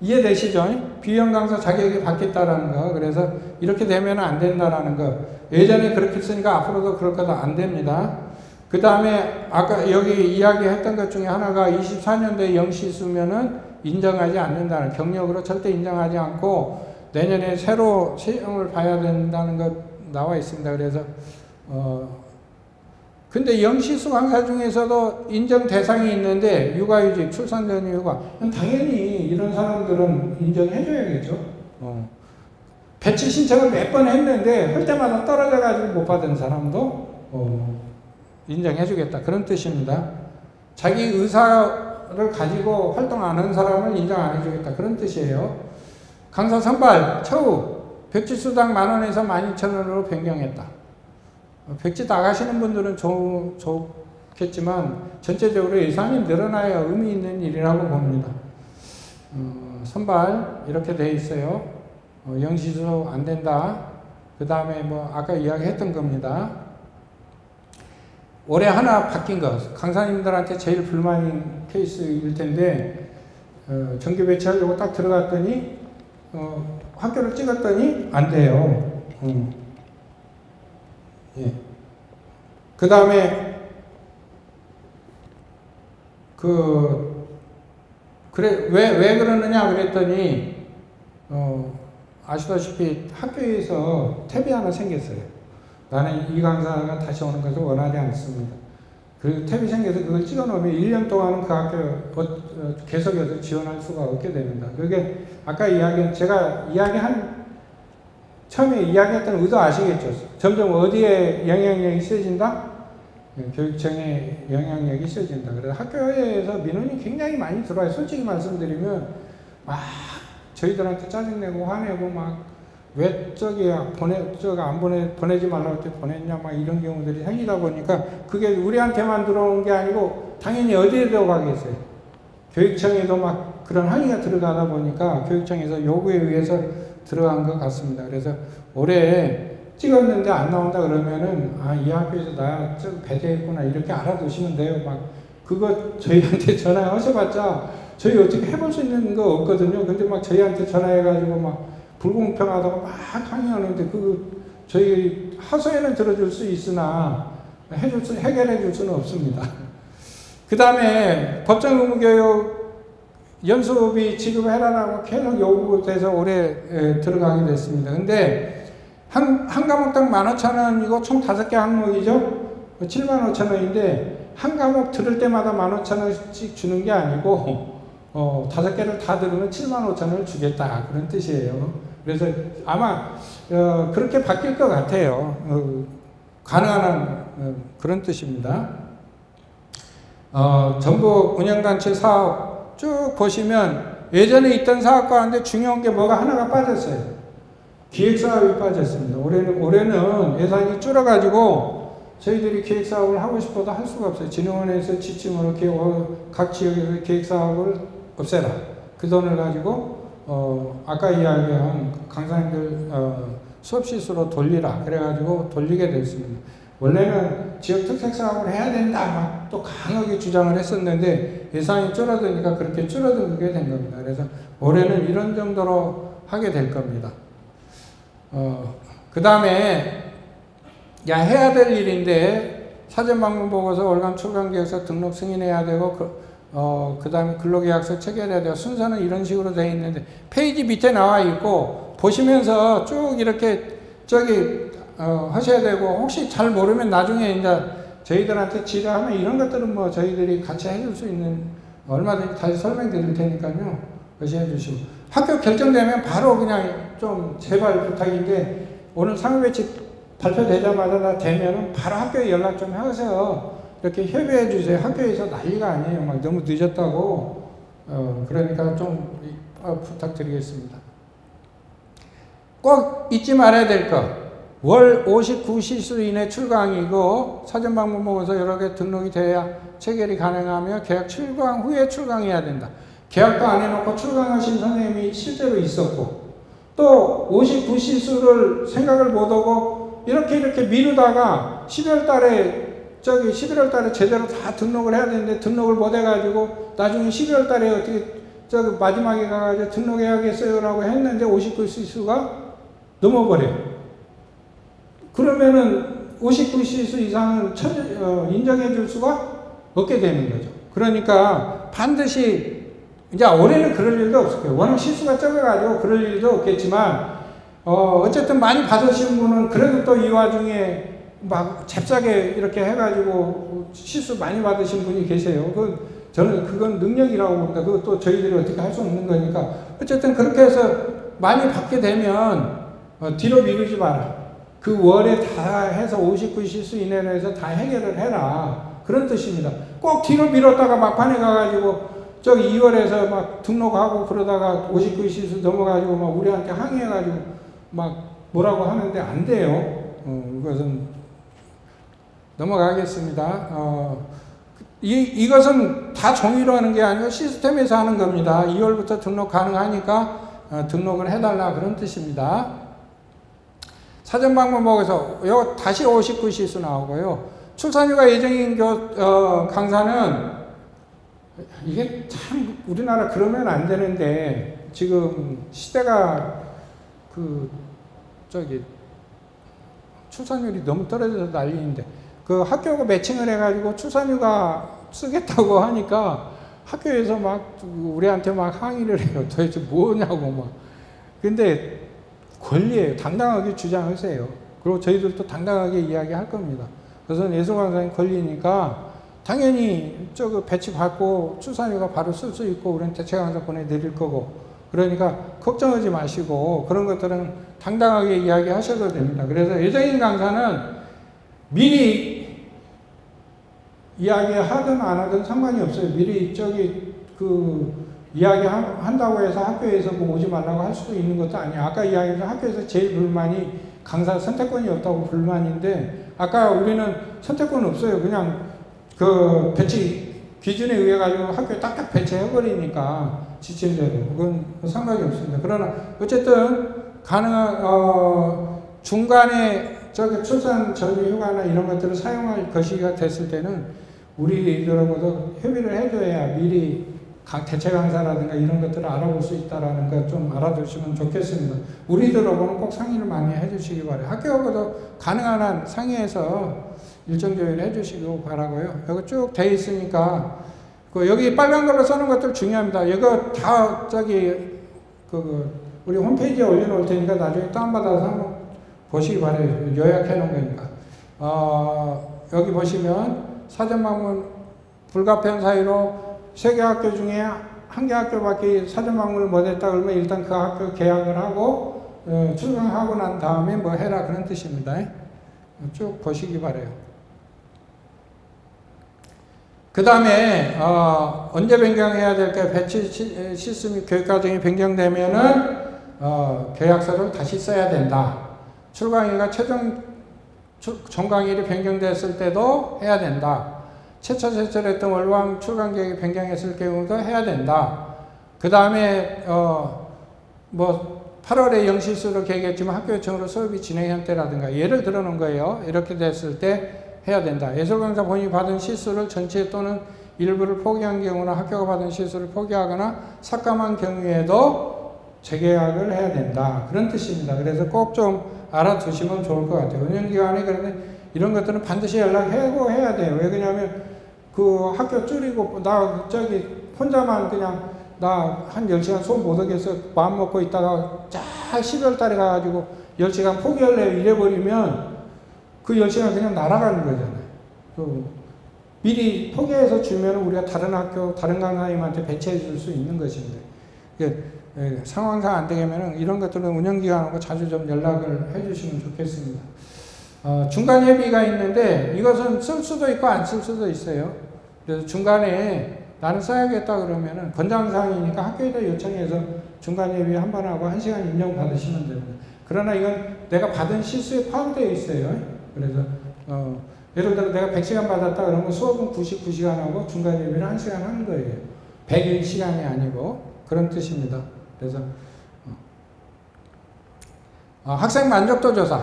이해되시죠? 비유형 강사 자격이 바뀌었다라는 거. 그래서 이렇게 되면 안 된다라는 거. 예전에 그렇게 했으니까 앞으로도 그럴 거다. 안 됩니다. 그 다음에 아까 여기 이야기했던 것 중에 하나가 24년도에 영시수면은 인정하지 않는다는, 경력으로 절대 인정하지 않고 내년에 새로 시험을 봐야 된다는 것 나와 있습니다. 그래서 근데 영시수 강사 중에서도 인정 대상이 있는데 육아휴직, 출산 전후 휴가, 당연히 이런 사람들은 인정해줘야겠죠. 배치 신청을 몇 번 했는데 할 때마다 떨어져가지고 못 받은 사람도 인정해주겠다, 그런 뜻입니다. 자기 의사를 가지고 활동 안 하는 사람을 인정 안 해주겠다, 그런 뜻이에요. 강사 선발, 처우, 백지수당 10,000원에서 12,000원으로 변경했다. 백지 나가시는 분들은 좋겠지만 전체적으로 예산이 늘어나야 의미 있는 일이라고 봅니다. 선발 이렇게 돼 있어요. 영시수 안 된다. 그 다음에 뭐 아까 이야기했던 겁니다. 올해 하나 바뀐 거, 강사님들한테 제일 불만인 케이스일 텐데 정규 배치하려고 딱 들어갔더니 학교를 찍었더니 안 돼요. 예. 그 다음에 그래 왜 그러느냐 그랬더니 아시다시피 학교에서 탭이 하나 생겼어요. 나는 이 강사가 다시 오는 것을 원하지 않습니다. 그리고 탭이 생겨서 그걸 찍어 놓으면 1년 동안은 그 학교 계속해서 지원할 수가 없게 됩니다. 그게 아까 제가 처음에 이야기했던 의도 아시겠죠? 점점 어디에 영향력이 세진다? 교육청에 영향력이 세진다. 그래서 학교에서 민원이 굉장히 많이 들어와요. 솔직히 말씀드리면 막 저희들한테 짜증내고 화내고 막 왜 보내지 말라고 할 때 보냈냐 막 이런 경우들이 생기다 보니까 그게 우리한테만 들어온 게 아니고 당연히 어디에 들어가겠어요. 교육청에도 막 그런 항의가 들어가다 보니까 교육청에서 요구에 의해서 들어간 것 같습니다. 그래서 올해 찍었는데 안 나온다 그러면은 이 학교에서 나 좀 배제했구나 이렇게 알아두시면 돼요. 막 그거 저희한테 전화하셔봤자 저희 어떻게 해볼 수 있는 거 없거든요. 근데 막 저희한테 전화해가지고 막 불공평하다고 막 항의하는데 저희 하소연은 들어줄 수 있으나 해결해 줄 수는 없습니다. 그 다음에 법정 의무교육 연수비 지급해라라고 계속 요구돼서 올해 들어가게 됐습니다. 근데 한 과목당 15,000원이고 총 5개 항목이죠. 75,000원인데 한 과목 들을 때마다 15,000원씩 주는 게 아니고 5개를 다 들으면 75,000원을 주겠다, 그런 뜻이에요. 그래서 아마 그렇게 바뀔 것 같아요. 가능한 그런 뜻입니다. 전북 운영단체 사업 쭉 보시면 예전에 있던 사업 가운데 중요한 게 뭐가 하나가 빠졌어요. 기획사업이 빠졌습니다. 올해는 예산이 줄어가지고 저희들이 기획사업을 하고 싶어도 할 수가 없어요. 진흥원에서 지침으로 각 지역에서 기획사업을 없애라. 그 돈을 가지고 아까 이야기한 강사님들 수업시수로 돌리라. 그래가지고 돌리게 됐습니다. 원래는 지역 특색 사업을 해야 된다 막 또 강하게 주장을 했었는데 예산이 줄어드니까 그렇게 줄어들게 된 겁니다. 그래서 올해는 이런 정도로 하게 될 겁니다. 그 다음에 해야 될 일인데 사전방문 보고서 월간 출강계획서 등록 승인해야 되고 그 다음에 근로계약서 체결해야 돼요. 순서는 이런 식으로 되어 있는데 페이지 밑에 나와 있고 보시면서 쭉 이렇게 하셔야 되고 혹시 잘 모르면 나중에 이제 저희들한테 지도하면 이런 것들은 뭐 저희들이 같이 해줄 수 있는 얼마든지 다시 설명드릴 테니까요. 같이 해주시고 학교 결정되면 바로 그냥 좀 제발 부탁인데 오늘 상호배치 발표되자마자 되면은 바로 학교에 연락 좀 하세요. 이렇게 협의해 주세요. 학교에서 난리가 아니에요. 막 너무 늦었다고. 그러니까 좀 부탁드리겠습니다. 꼭 잊지 말아야 될 것. 월 59시수 이내 출강이고 사전 방문 보고서 여러 개 등록이 돼야 체결이 가능하며 계약 출강 후에 출강해야 된다. 계약도 안 해놓고 출강하신 선생님이 실제로 있었고 또 59시수를 생각을 못하고 이렇게 미루다가 11월 달에 제대로 다 등록을 해야 되는데 등록을 못 해가지고 나중에 12월 달에 어떻게 마지막에 가가지고 등록해야겠어요 라고 했는데 59시수가 넘어버려요. 그러면은 59시수 이상은 인정해 줄 수가 없게 되는 거죠. 그러니까 반드시 이제 올해는 그럴 일도 없을 거예요. 워낙 시수가 적어가지고 그럴 일도 없겠지만 어쨌든 많이 받으신 분은 그래도 또 이 와중에 막 잽싸게 이렇게 해가지고 시수 많이 받으신 분이 계세요. 저는 그건 능력이라고 봅니다. 그것도 저희들이 어떻게 할 수 없는 거니까. 어쨌든 그렇게 해서 많이 받게 되면 뒤로 미루지 마라. 그 월에 다 해서 59시수 이내로 해서 다 해결을 해라. 그런 뜻입니다. 꼭 뒤로 미뤘다가 막판에 가가지고 2월에서 막 등록하고 그러다가 59시수 넘어가지고 막 우리한테 항의해가지고 막 뭐라고 하는데 안 돼요. 이것은 넘어가겠습니다. 이것은 다 종이로 하는 게 아니고 시스템에서 하는 겁니다. 2월부터 등록 가능하니까 등록을 해달라 그런 뜻입니다. 사전 방문 보고서 다시 59시수 나오고요. 출산휴가 예정인 강사는 이게 참 우리나라 그러면 안 되는데 지금 시대가 출산율이 너무 떨어져서 난리인데 그 학교가 매칭을 해가지고 출산휴가 쓰겠다고 하니까 학교에서 막 우리한테 막 항의를 해요. 도대체 뭐냐고 막. 근데 권리예요. 당당하게 주장하세요. 그리고 저희들도 당당하게 이야기할 겁니다. 그래서 예술강사님 권리니까 당연히 배치 받고 출산휴가 바로 쓸 수 있고 우리는 대체강사 보내드릴 거고 그러니까 걱정하지 마시고 그런 것들은 당당하게 이야기하셔도 됩니다. 그래서 예정인 강사는 미리 이야기하든 안 하든 상관이 없어요. 미리 이야기한다고 해서 학교에서 뭐 오지 말라고 할 수도 있는 것도 아니에요. 아까 이야기한 학교에서 제일 불만이 강사 선택권이 없다고 불만인데 아까 우리는 선택권 없어요. 그냥 그 배치 기준에 의해 가지고 학교에 딱딱 배치해버리니까 지침대로 그건 상관이 없습니다. 그러나 어쨌든 가능한 중간에 출산 전후 휴가나 이런 것들을 사용할 것이가 됐을 때는 우리들하고도 협의를 해줘야 미리 대체 강사라든가 이런 것들을 알아볼 수 있다라는 거 좀 알아두시면 좋겠습니다. 우리들하고는 꼭 상의를 많이 해주시기 바라요. 학교하고도 가능한 한 상의해서 일정 조율 해주시고 바라고요. 여기 쭉 돼 있으니까 여기 빨간 걸로 써놓은 것들 중요합니다. 이거 다 우리 홈페이지에 올려놓을 테니까 나중에 다운받아서 한번 보시기 바라요. 요약해 놓은 거니까. 여기 보시면 사전방문 불가피한 사유로 3개 학교 중에 1개 학교밖에 사전방문을 못했다 그러면 일단 그 학교 계약을 하고 출강하고 난 다음에 뭐 해라 그런 뜻입니다. 쭉 보시기 바라요. 그 다음에 언제 변경해야 될까요? 배치 시스템 교육과정이 변경되면은 계약서를 다시 써야 된다. 출강일과 최종 종강일이 변경됐을 때도 해야 된다. 최초 제출했던 월방 출강 계획이 변경했을 경우도 해야 된다. 그 다음에 뭐 8월에 영시수로 계획했지만 학교 요청으로 수업이 진행할 때라든가 예를 들어 놓은 거예요. 이렇게 됐을 때 해야 된다. 예술강사 본인이 받은 시수를 전체 또는 일부를 포기한 경우나 학교가 받은 시수를 포기하거나 삭감한 경우에도 재계약을 해야 된다. 그런 뜻입니다. 그래서 꼭 좀 알아두시면 좋을 것 같아요. 운영기관에 그런데 이런 것들은 반드시 연락하고 해야 돼요. 왜 그러냐면 그 학교 줄이고 나 혼자만 그냥 나 한 10시간 수업 못하겠어 마음 먹고 있다가 쫙 12월 달에 가가지고 10시간 포기할래요 이래버리면 그 10시간 그냥 날아가는 거잖아요. 미리 포기해서 주면 우리가 다른 학교, 다른 강사님한테 배치해 줄 수 있는 것입니다. 상황상 안 되면 이런 것들은 운영기관하고 자주 좀 연락을 해주시면 좋겠습니다. 중간 예비가 있는데 이것은 쓸 수도 있고 안 쓸 수도 있어요. 그래서 중간에 나는 써야겠다 그러면은 권장사항이니까 학교에다 요청해서 중간 예비 한 번 하고 1시간 인정 받으시면 됩니다. 그러나 이건 내가 받은 시수에 포함되어 있어요. 그래서 예를 들어 내가 100시간 받았다 그러면 수업은 99시간 하고 중간 예비를 1시간 하는 거예요. 101시간이 아니고 그런 뜻입니다. 그래서 학생 만족도 조사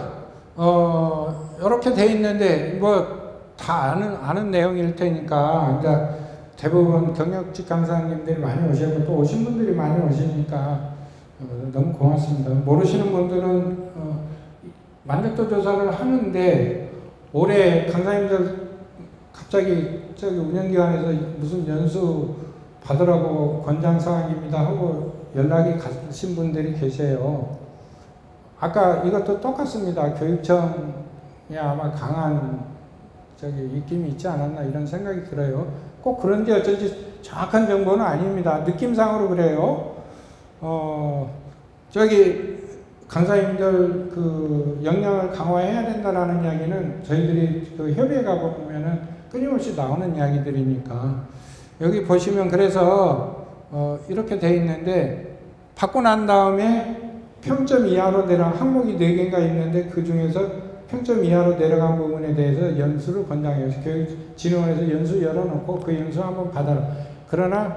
이렇게 돼 있는데 뭐 다 아는 내용일 테니까 이제 대부분 경력직 강사님들이 많이 오시고 또 오신 분들이 많이 오시니까 너무 고맙습니다. 모르시는 분들은 만족도 조사를 하는데 올해 강사님들 갑자기 저기 운영기관에서 무슨 연수 받으라고 권장사항입니다 하고 연락이 가신 분들이 계세요. 아까 이것도 똑같습니다. 교육청이 아마 강한 저기 입김이 있지 않았나 이런 생각이 들어요. 꼭 그런지 어쩐지 정확한 정보는 아닙니다. 느낌상으로 그래요. 저기 강사님들 그 역량을 강화해야 된다라는 이야기는 저희들이 그 협의회 가보면은 끊임없이 나오는 이야기들이니까 여기 보시면 그래서 이렇게 돼 있는데 받고 난 다음에 평점 이하로 내려간 항목이 4개가 있는데 그 중에서 평점 이하로 내려간 부분에 대해서 연수를 권장해요. 교육진흥원에서 연수 열어놓고 그 연수 한번 받아라. 그러나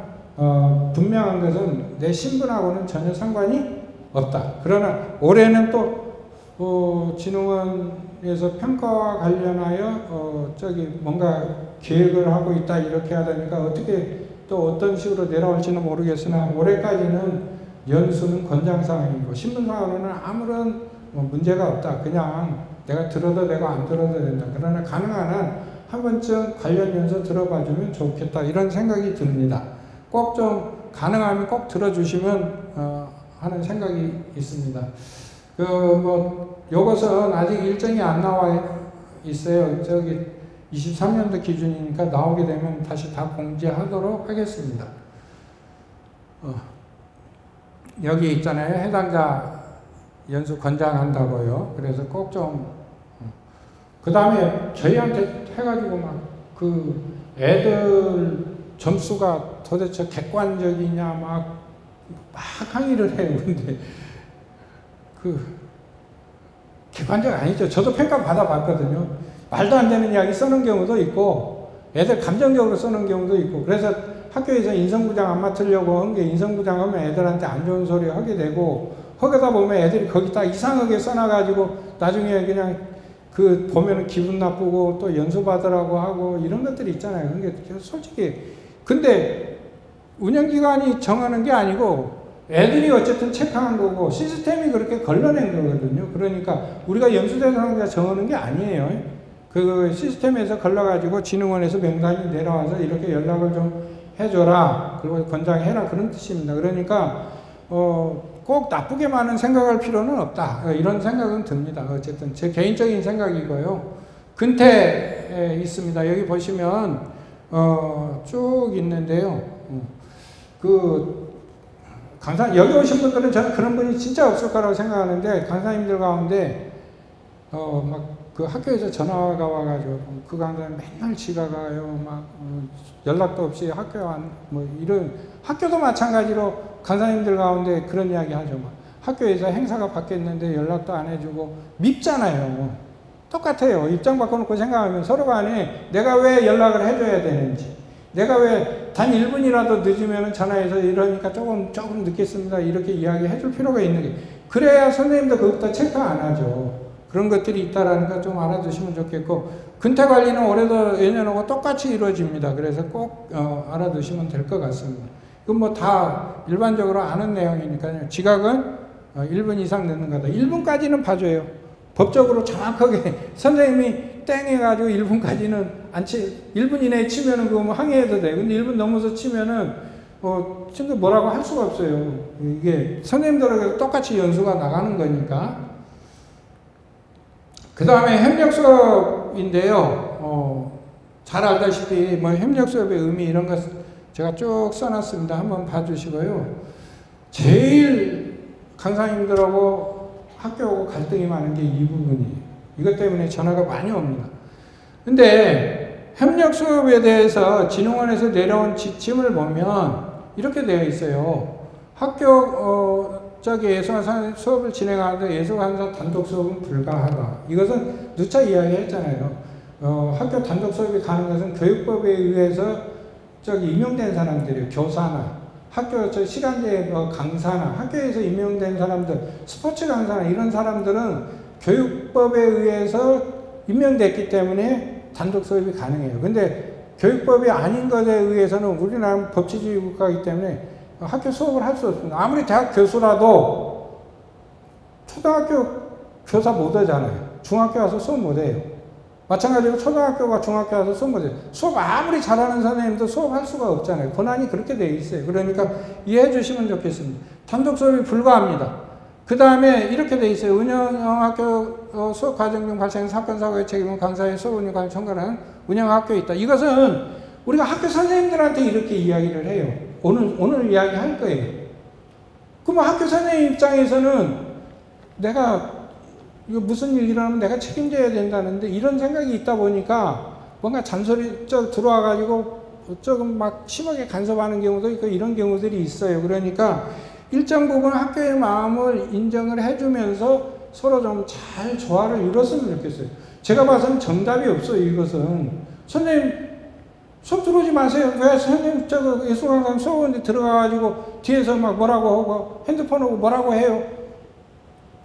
분명한 것은 내 신분하고는 전혀 상관이 없다. 그러나 올해는 또 진흥원에서 평가와 관련하여 저기 뭔가 계획을 하고 있다 이렇게 하다니까 어떻게 또 어떤 식으로 내려올지는 모르겠으나 올해까지는 연수는 권장사항이고 신분상으로는 아무런 문제가 없다. 그냥 내가 들어도 되고 안 들어도 된다. 그러나 가능한 한 한 번쯤 관련 연수 들어봐 주면 좋겠다. 이런 생각이 듭니다. 꼭 좀 가능하면 꼭 들어주시면 하는 생각이 있습니다. 요것은 아직 일정이 안 나와 있어요. 저기 23년도 기준이니까 나오게 되면 다시 다 공지하도록 하겠습니다. 여기 있잖아요. 해당자 연수 권장한다고요. 그래서 꼭 좀 그 다음에 저희한테 해가지고 막 그 애들 점수가 도대체 객관적이냐 막 항의를 해요. 근데 그 객관적 아니죠. 저도 평가 받아봤거든요. 말도 안 되는 이야기 쓰는 경우도 있고 애들 감정적으로 쓰는 경우도 있고 그래서 학교에서 인성부장 안 맡으려고 한 게 인성부장 하면 애들한테 안 좋은 소리 하게 되고 하다 보면 애들이 거기다 이상하게 써놔가지고 나중에 그냥 그 보면은 기분 나쁘고 또 연수 받으라고 하고 이런 것들이 있잖아요. 그게 솔직히 근데 운영기관이 정하는 게 아니고 애들이 어쨌든 체크한 거고 시스템이 그렇게 걸러낸 거거든요. 그러니까 우리가 연수대상자 정하는 게 아니에요. 그 시스템에서 걸러가지고 진흥원에서 명단이 내려와서 이렇게 연락을 좀 해줘라. 그리고 권장해라. 그런 뜻입니다. 그러니까 꼭 나쁘게만은 생각할 필요는 없다. 이런 생각은 듭니다. 어쨌든 제 개인적인 생각이고요. 근태에 있습니다. 여기 보시면 쭉 있는데요. 그 강사 여기 오신 분들은 저는 그런 분이 진짜 없을 거라고 생각하는데 강사님들 가운데 막 그 학교에서 전화가 와가지고 그 강사는 맨날 지각가요. 막 연락도 없이 학교 뭐 이런 학교도 마찬가지로 강사님들 가운데 그런 이야기 하죠. 막 학교에서 행사가 바뀌었는데 연락도 안 해주고 밉잖아요. 똑같아요. 입장 바꿔놓고 생각하면 서로 간에 내가 왜 연락을 해줘야 되는지, 내가 왜 단 1분이라도 늦으면 전화해서 이러니까 조금 늦겠습니다. 이렇게 이야기해 줄 필요가 있는 게 그래야 선생님도 그것도 체크 안 하죠. 그런 것들이 있다라는 거 좀 알아두시면 좋겠고 근태 관리는 올해도 예년하고 똑같이 이루어집니다. 그래서 꼭 알아두시면 될 것 같습니다. 이건 뭐 다 일반적으로 아는 내용이니까요. 지각은 1분 이상 늦는 거다. 1분까지는 봐줘요. 법적으로 정확하게 선생님이 땡 해가지고 1분까지는 안 1분 이내에 치면은 그거 뭐 항의해도 돼. 근데 1분 넘어서 치면은 친구 뭐라고 할 수가 없어요. 이게 선생님들에게 똑같이 연수가 나가는 거니까. 그 다음에 협력 수업인데요. 잘 알다시피 뭐 협력 수업의 의미 이런 것 제가 쭉 써놨습니다. 한번 봐주시고요. 제일 강사님들하고 학교하고 갈등이 많은 게 이 부분이에요. 이것 때문에 전화가 많이 옵니다. 근데 협력 수업에 대해서 진흥원에서 내려온 지침을 보면 이렇게 되어 있어요. 학교 예술강사 수업을 진행하는데 예술강사 단독 수업은 불가하다. 이것은 누차 이야기했잖아요. 학교 단독 수업이 가는 것은 교육법에 의해서 임명된 사람들이에요. 교사나 학교 시간제 강사나 학교에서 임명된 사람들, 스포츠 강사나 이런 사람들은 교육법에 의해서 임명됐기 때문에 단독 수업이 가능해요. 근데 교육법이 아닌 것에 의해서는 우리나라는 법치주의 국가이기 때문에 학교 수업을 할 수 없습니다. 아무리 대학 교수라도 초등학교 교사 못 하잖아요. 중학교 와서 수업 못 해요. 마찬가지로 초등학교가 중학교 와서 수업 못 해요. 수업 아무리 잘하는 선생님도 수업할 수가 없잖아요. 권한이 그렇게 되어 있어요. 그러니까 이해해 주시면 좋겠습니다. 단독 수업이 불가합니다. 그 다음에 이렇게 되어 있어요. 운영학교 수업 과정 중 발생한 사건, 사고의 책임은 강사의 수업 운영 관련 청구하는 운영학교에 있다. 이것은 우리가 학교 선생님들한테 이렇게 이야기를 해요. 오늘 이야기 할 거예요. 그럼 학교 선생님 입장에서는 내가 이거 무슨 일 일어나면 내가 책임져야 된다는데 이런 생각이 있다 보니까 뭔가 잔소리 들어와가지고 조금 막 심하게 간섭하는 경우도 있고 이런 경우들이 있어요. 그러니까 일정 부분 학교의 마음을 인정을 해주면서 서로 좀 잘 조화를 이뤘으면 좋겠어요. 제가 봐서는 정답이 없어요. 이것은 선생님 수업 들어오지 마세요. 왜 선생님 예술강사 수업원에 들어가가지고 뒤에서 막 뭐라고 하고 핸드폰 하고 뭐라고 해요.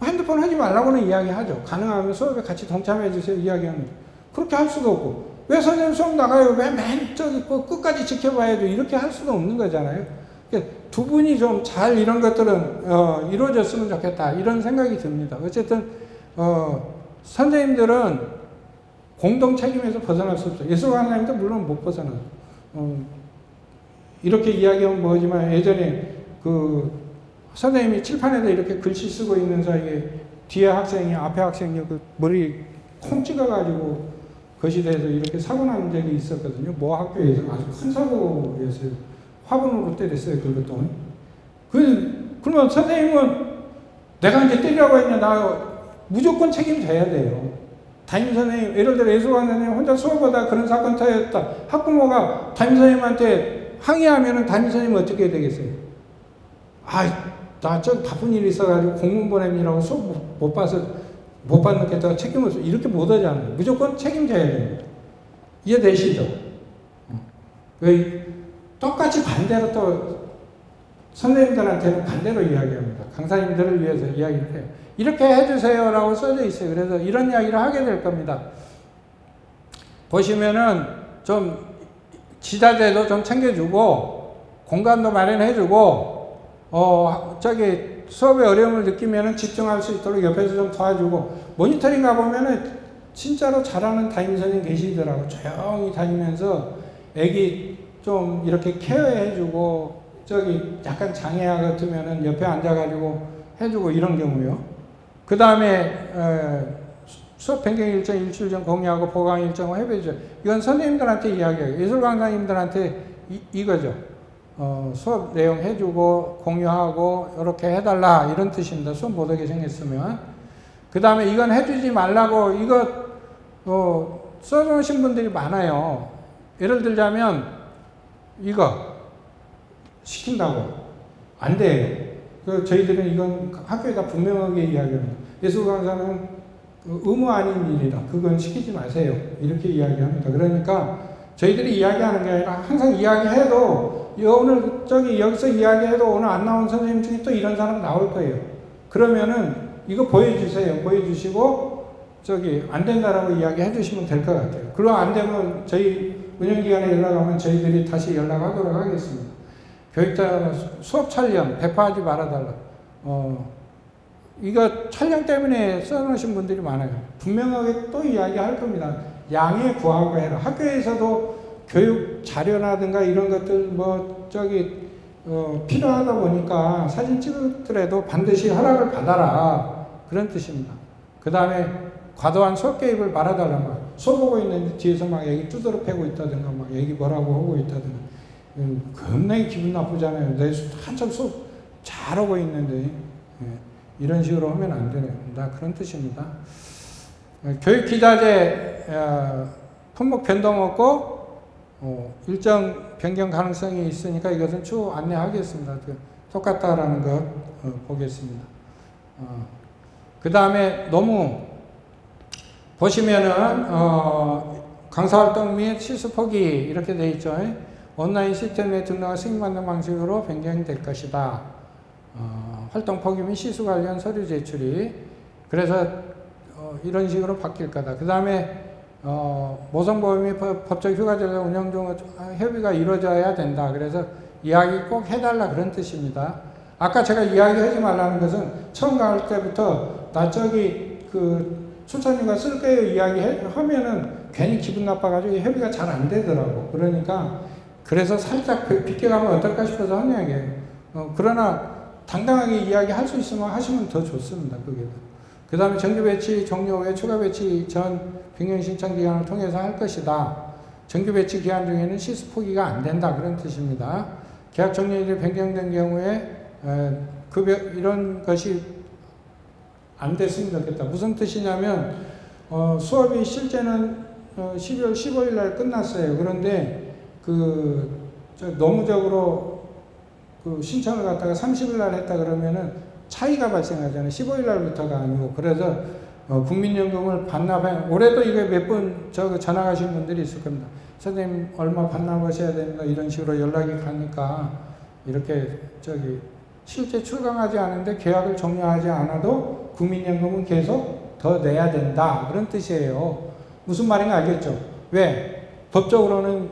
핸드폰 하지 말라고는 이야기하죠. 가능하면 수업에 같이 동참해 주세요. 이야기합니다. 그렇게 할 수도 없고 왜 선생님 수업 나가요? 왜 맨 끝까지 지켜봐야죠. 이렇게 할 수도 없는 거잖아요. 그러니까 두 분이 좀 잘 이런 것들은 이루어졌으면 좋겠다. 이런 생각이 듭니다. 어쨌든 선생님들은 공동 책임에서 벗어날 수 없어요. 예술강사님도 물론 못 벗어나요. 이렇게 이야기하면 뭐지만 예전에 선생님이 칠판에다 이렇게 글씨 쓰고 있는 사이에 뒤에 학생이 앞에 학생이 머리 콩 찍어가지고 거실에서 이렇게 사고 난 적이 있었거든요. 모 학교에서 아주 큰 사고였어요. 화분으로 때렸어요. 그것도. 그러면 선생님은 내가 이제 때리라고 했냐. 나 무조건 책임져야 돼요. 담임선생님, 예를 들어 예술관 선생님 혼자 수업하다 그런 사건 터졌다. 학부모가 담임선생님한테 항의하면 담임선생님은 어떻게 해야 되겠어요? 나 바쁜 일이 있어가지고 공문 보내느라고 수업 못 받겠다가 책임을 져. 이렇게 못 하잖아요. 무조건 책임져야 됩니다. 이해되시죠? 똑같이 반대로 또 선생님들한테는 반대로 이야기합니다. 강사님들을 위해서 이야기를 해요. 이렇게 해주세요 라고 써져 있어요. 그래서 이런 이야기를 하게 될 겁니다. 보시면은 좀 지자재도 좀 챙겨주고 공간도 마련해주고 수업에 어려움을 느끼면은 집중할 수 있도록 옆에서 좀 도와주고 모니터링 가보면은 진짜로 잘하는 담임선생님 계시더라고. 조용히 다니면서 애기 좀 이렇게 케어해주고 약간 장애아 같으면은 옆에 앉아가지고 해주고 이런 경우요. 그 다음에 수업 변경 일정 일주일 전 공유하고 보강 일정을 해보죠. 이건 선생님들한테 이야기해요. 예술 강사님들한테 이거죠. 수업 내용 해주고 공유하고 이렇게 해달라 이런 뜻입니다. 수업 못하게 생겼으면. 그 다음에 이건 해주지 말라고 이거 써놓으신 분들이 많아요. 예를 들자면 이거 시킨다고 안 돼요. 저희들은 이건 학교에다 분명하게 이야기합니다. 예술 강사는 의무 아닌 일이다. 그건 시키지 마세요. 이렇게 이야기합니다. 그러니까 저희들이 이야기하는 게 아니라 항상 이야기해도 오늘 여기서 이야기해도 오늘 안 나온 선생님 중에 또 이런 사람 나올 거예요. 그러면은 이거 보여주세요. 보여주시고 안 된다라고 이야기해 주시면 될 것 같아요. 그럼 안 되면 저희 운영기관에 연락하면 저희들이 다시 연락하도록 하겠습니다. 교육자 수업 촬영 배파하지 말아달라. 이거 촬영 때문에 써놓으신 분들이 많아요. 분명하게 또 이야기할 겁니다. 양해 구하고 해라. 학교에서도 교육 자료라든가 이런 것들 필요하다 보니까 사진 찍더라도 반드시 허락을 받아라. 그런 뜻입니다. 그 다음에 과도한 수업 개입을 말아달라. 수업 보고 있는데 뒤에서 막 얘기 두드러 패고 있다든가 얘기 뭐라고 하고 있다든가. 겁나게 기분 나쁘잖아요. 내 한참 수업 잘 오고 있는데 이런 식으로 하면 안 된다. 그런 뜻입니다. 교육기자재 품목 변동 없고 일정 변경 가능성이 있으니까 이것은 추후 안내하겠습니다. 똑같다라는 것 보겠습니다. 그 다음에 너무 보시면은 강사활동 및 실습 포기 이렇게 되어 있죠. 온라인 시스템에 등록을 승인받는 방식으로 변경될 것이다. 활동 포기 및 시수 관련 서류 제출이 그래서 이런 식으로 바뀔 거다. 그 다음에 모성보험 및 법적 휴가제도 운영 중 협의가 이루어져야 된다. 그래서 이야기 꼭 해달라 그런 뜻입니다. 아까 제가 이야기하지 말라는 것은 처음 갈 때부터 나 저기 출산휴가 쓸 거예요 이야기하면은 괜히 기분 나빠가지고 협의가 잘 안 되더라고. 그러니까 그래서 살짝 비껴가면 어떨까 싶어서 한 이야기예요. 그러나 당당하게 이야기할 수 있으면 하시면 더 좋습니다. 그게. 그 다음에 정규 배치 종료 후에 추가 배치 전 변경 신청 기간을 통해서 할 것이다. 정규 배치 기간 중에는 시수 포기가 안 된다. 그런 뜻입니다. 계약 종료일이 변경된 경우에 이런 것이 안 됐으면 좋겠다. 무슨 뜻이냐면 수업이 실제는 12월 15일 날 끝났어요. 그런데 노무적으로 신청을 갖다가 30일 날 했다 그러면은 차이가 발생하잖아요. 15일 날부터가 아니고. 그래서 국민연금을 반납해 올해도 이게 몇 분 전화가신 분들이 있을 겁니다. 선생님 얼마 반납하셔야 됩니다. 이런 식으로 연락이 가니까 이렇게 실제 출강하지 않은데 계약을 종료하지 않아도 국민연금은 계속 더 내야 된다. 그런 뜻이에요. 무슨 말인가 알겠죠? 왜? 법적으로는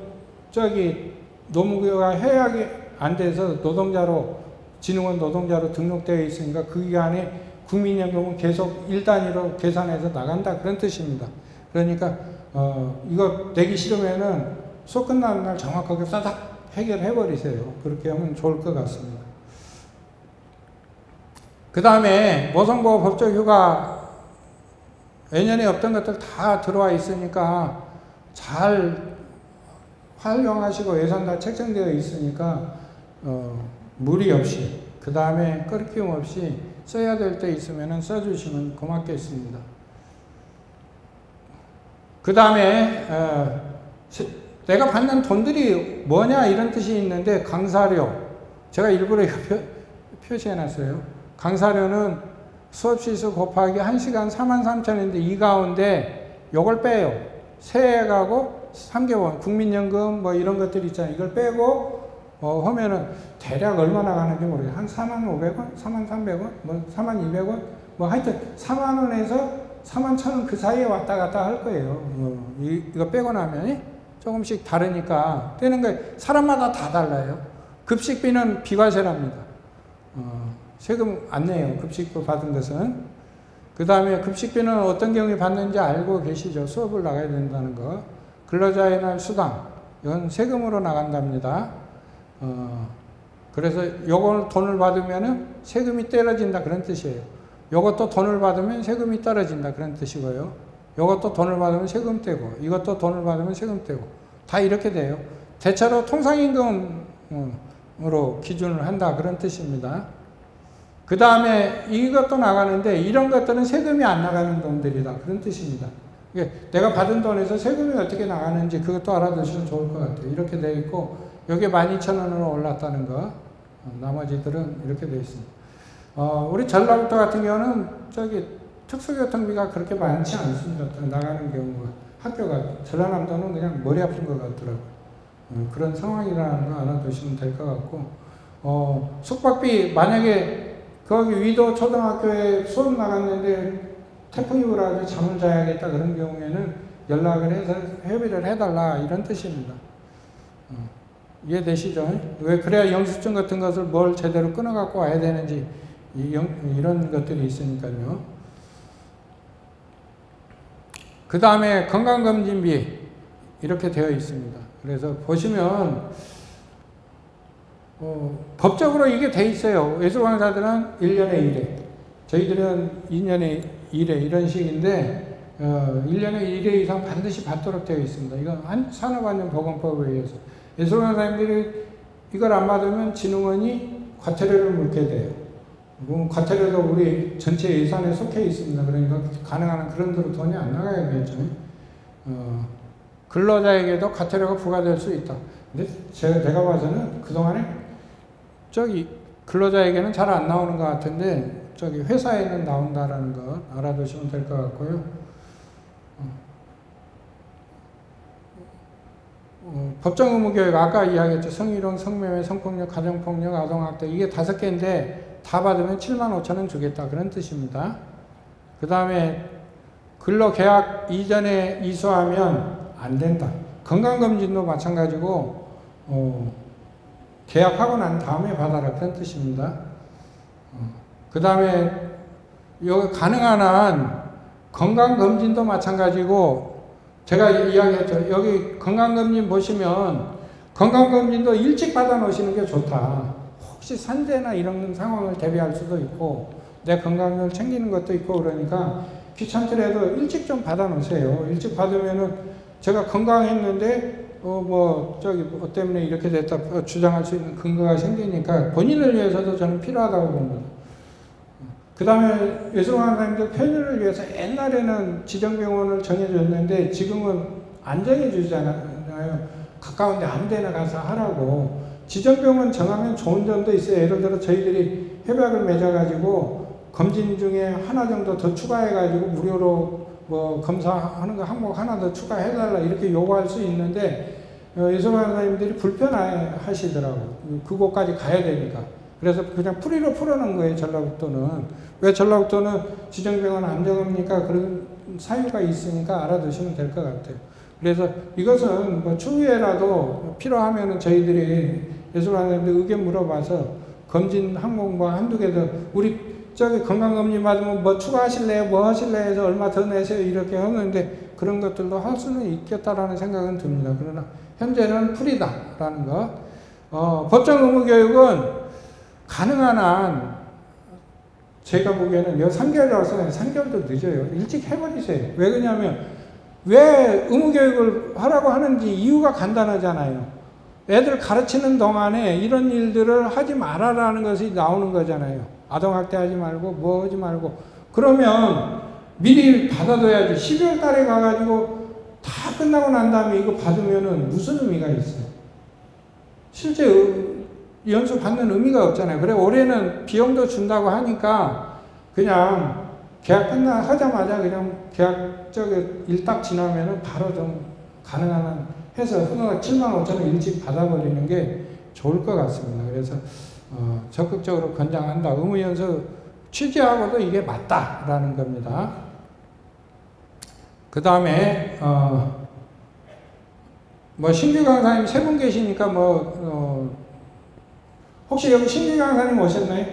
노무교가 해약이 안 돼서 진흥원 노동자로 등록되어 있으니까 그 기간에 국민연금은 계속 1단위로 계산해서 나간다. 그런 뜻입니다. 그러니까 이거 내기 싫으면은 수업 끝나는 날 정확하게 싸닥 해결해 버리세요. 그렇게 하면 좋을 것 같습니다. 그 다음에 모성보호 법적 휴가 예년에 없던 것들 다 들어와 있으니까 잘 활용하시고 예산 다 책정되어 있으니까 무리 없이 그 다음에 끊김 없이 써야 될 때 있으면 써주시면 고맙겠습니다. 그 다음에 내가 받는 돈들이 뭐냐 이런 뜻이 있는데 강사료 제가 일부러 이거 표시해놨어요. 강사료는 수업시수 곱하기 1시간 43,000원인데 이 가운데 요걸 빼요. 세액하고 3개월 국민연금 뭐 이런 것들 있잖아요. 이걸 빼고 하면은 대략 얼마 나가는지 모르겠어요. 한 45,000원, 43,000원, 뭐 42,000원, 뭐 하여튼 40,000원에서 41,000원 그 사이에 왔다 갔다 할 거예요. 이거 빼고 나면 조금씩 다르니까 떼는 거예요. 사람마다 다 달라요. 급식비는 비과세랍니다. 세금 안 내요. 급식비 받은 것은. 그 다음에 급식비는 어떤 경우에 받는지 알고 계시죠? 수업을 나가야 된다는 거. 근로자의 날 수당. 이건 세금으로 나간답니다. 그래서 요걸 돈을 받으면은 세금이 떨어진다 그런 뜻이에요. 요것도 돈을 받으면 세금이 떨어진다 그런 뜻이고요. 요것도 돈을 받으면 세금 떼고 이것도 돈을 받으면 세금 떼고 다 이렇게 돼요. 대체로 통상임금으로 기준을 한다 그런 뜻입니다. 그 다음에 이것도 나가는데 이런 것들은 세금이 안 나가는 돈들이다 그런 뜻입니다. 내가 받은 돈에서 세금이 어떻게 나가는지 그것도 알아두시면 좋을 것 같아요. 이렇게 되어 있고 여기에 12,000원으로 올랐다는 거 나머지들은 이렇게 되어 있습니다. 우리 전라북도 같은 경우는 특수교통비가 그렇게 많지 않습니다. 나가는 경우가 학교가 전라남도는 그냥 머리 아픈 것 같더라고요. 그런 상황이라는 거 알아두시면 될 것 같고 숙박비 만약에 거기 위도 초등학교에 수업 나갔는데 태풍이 불어가지고 잠을 자야겠다 그런 경우에는 연락을 해서 협의를 해달라 이런 뜻입니다. 이해되시죠? 왜 그래야 영수증 같은 것을 뭘 제대로 끊어갖고 와야 되는지 이런 것들이 있으니까요. 그 다음에 건강검진비 이렇게 되어 있습니다. 그래서 보시면 법적으로 이게 돼 있어요. 예술강사들은 1년에 1회, 저희들은 2년에 1회 이런 식인데 1년에 1회 이상 반드시 받도록 되어 있습니다. 이건 산업안전보건법에 의해서 예술강사님들이 이걸 안 받으면 진흥원이 과태료를 물게 돼요. 과태료도 우리 전체 예산에 속해 있습니다. 그러니까 가능한 한 그런 대로 돈이 안 나가야겠죠. 근로자에게도 과태료가 부과될 수 있다. 근데 내가 봐서는 그동안에 저기 근로자에게는 잘 안 나오는 것 같은데 저기 회사에는 나온다라는 거 알아두시면 될 것 같고요. 법정 의무교육 아까 이야기했죠. 성희롱, 성매매, 성폭력, 가정폭력, 아동학대 이게 5개인데 다 받으면 75,000원 주겠다 그런 뜻입니다. 그 다음에 근로계약 이전에 이수하면 안 된다. 건강검진도 마찬가지고 계약하고 난 다음에 받아라 그런 뜻입니다. 그 다음에 여기 가능한 한 건강검진도 마찬가지고 제가 이야기했죠. 여기 건강검진 보시면 건강검진도 일찍 받아 놓으시는 게 좋다. 혹시 산재나 이런 상황을 대비할 수도 있고 내 건강을 챙기는 것도 있고 그러니까 귀찮더라도 일찍 좀 받아 놓으세요. 일찍 받으면은 제가 건강했는데 뭐 때문에 이렇게 됐다 주장할 수 있는 근거가 생기니까 본인을 위해서도 저는 필요하다고 봅니다. 그 다음에 예술강사님들 편의를 위해서 옛날에는 지정병원을 정해줬는데 지금은 안 정해주잖아요. 가까운데 아무 데나 가서 하라고. 지정병원 정하면 좋은 점도 있어요. 예를 들어 저희들이 협약을 맺어가지고 검진 중에 하나 정도 더 추가해가지고 무료로 뭐 검사하는 거 항목 하나 더 추가해달라 이렇게 요구할 수 있는데 예술강사님들이 불편하시더라고. 그곳까지 가야 되니까. 그래서 그냥 프리로 풀어놓은 거예요, 전라북도는. 왜 전라북도는 지정병원 안 정합니까? 그런 사유가 있으니까 알아두시면 될 것 같아요. 그래서 이것은 뭐 추후에라도 필요하면은 저희들이 예술강사님들 의견 물어봐서 검진 항목 뭐 한두 개 더, 우리 저기 건강검진 받으면 뭐 추가하실래요? 뭐 하실래요? 해서 얼마 더 내세요? 이렇게 하는데 그런 것들도 할 수는 있겠다라는 생각은 듭니다. 그러나 현재는 풀이다라는 거. 법정 의무교육은 가능한 한 제가 보기에는 3개월이라고 생각해요. 3개월도 늦어요. 일찍 해버리세요. 왜 그러냐면 왜 의무교육을 하라고 하는지 이유가 간단하잖아요. 애들 가르치는 동안에 이런 일들을 하지 말아라는 것이 나오는 거잖아요. 아동학대 하지 말고 뭐 하지 말고 그러면 미리 받아둬야지. 12월 달에 가가지고 다 끝나고 난 다음에 이거 받으면은 무슨 의미가 있어요. 실제 연수 받는 의미가 없잖아요. 그래 올해는 비용도 준다고 하니까 그냥 계약 하자마자 그냥 계약 일 딱 지나면은 바로 좀 가능한 한 해서 흔하게 75,000원 일찍 받아버리는 게 좋을 것 같습니다. 그래서 적극적으로 권장한다. 의무연수 취지하고도 이게 맞다라는 겁니다. 그 다음에 뭐 신규 강사님 3분 계시니까 혹시 여기 신규 강사님 오셨나요?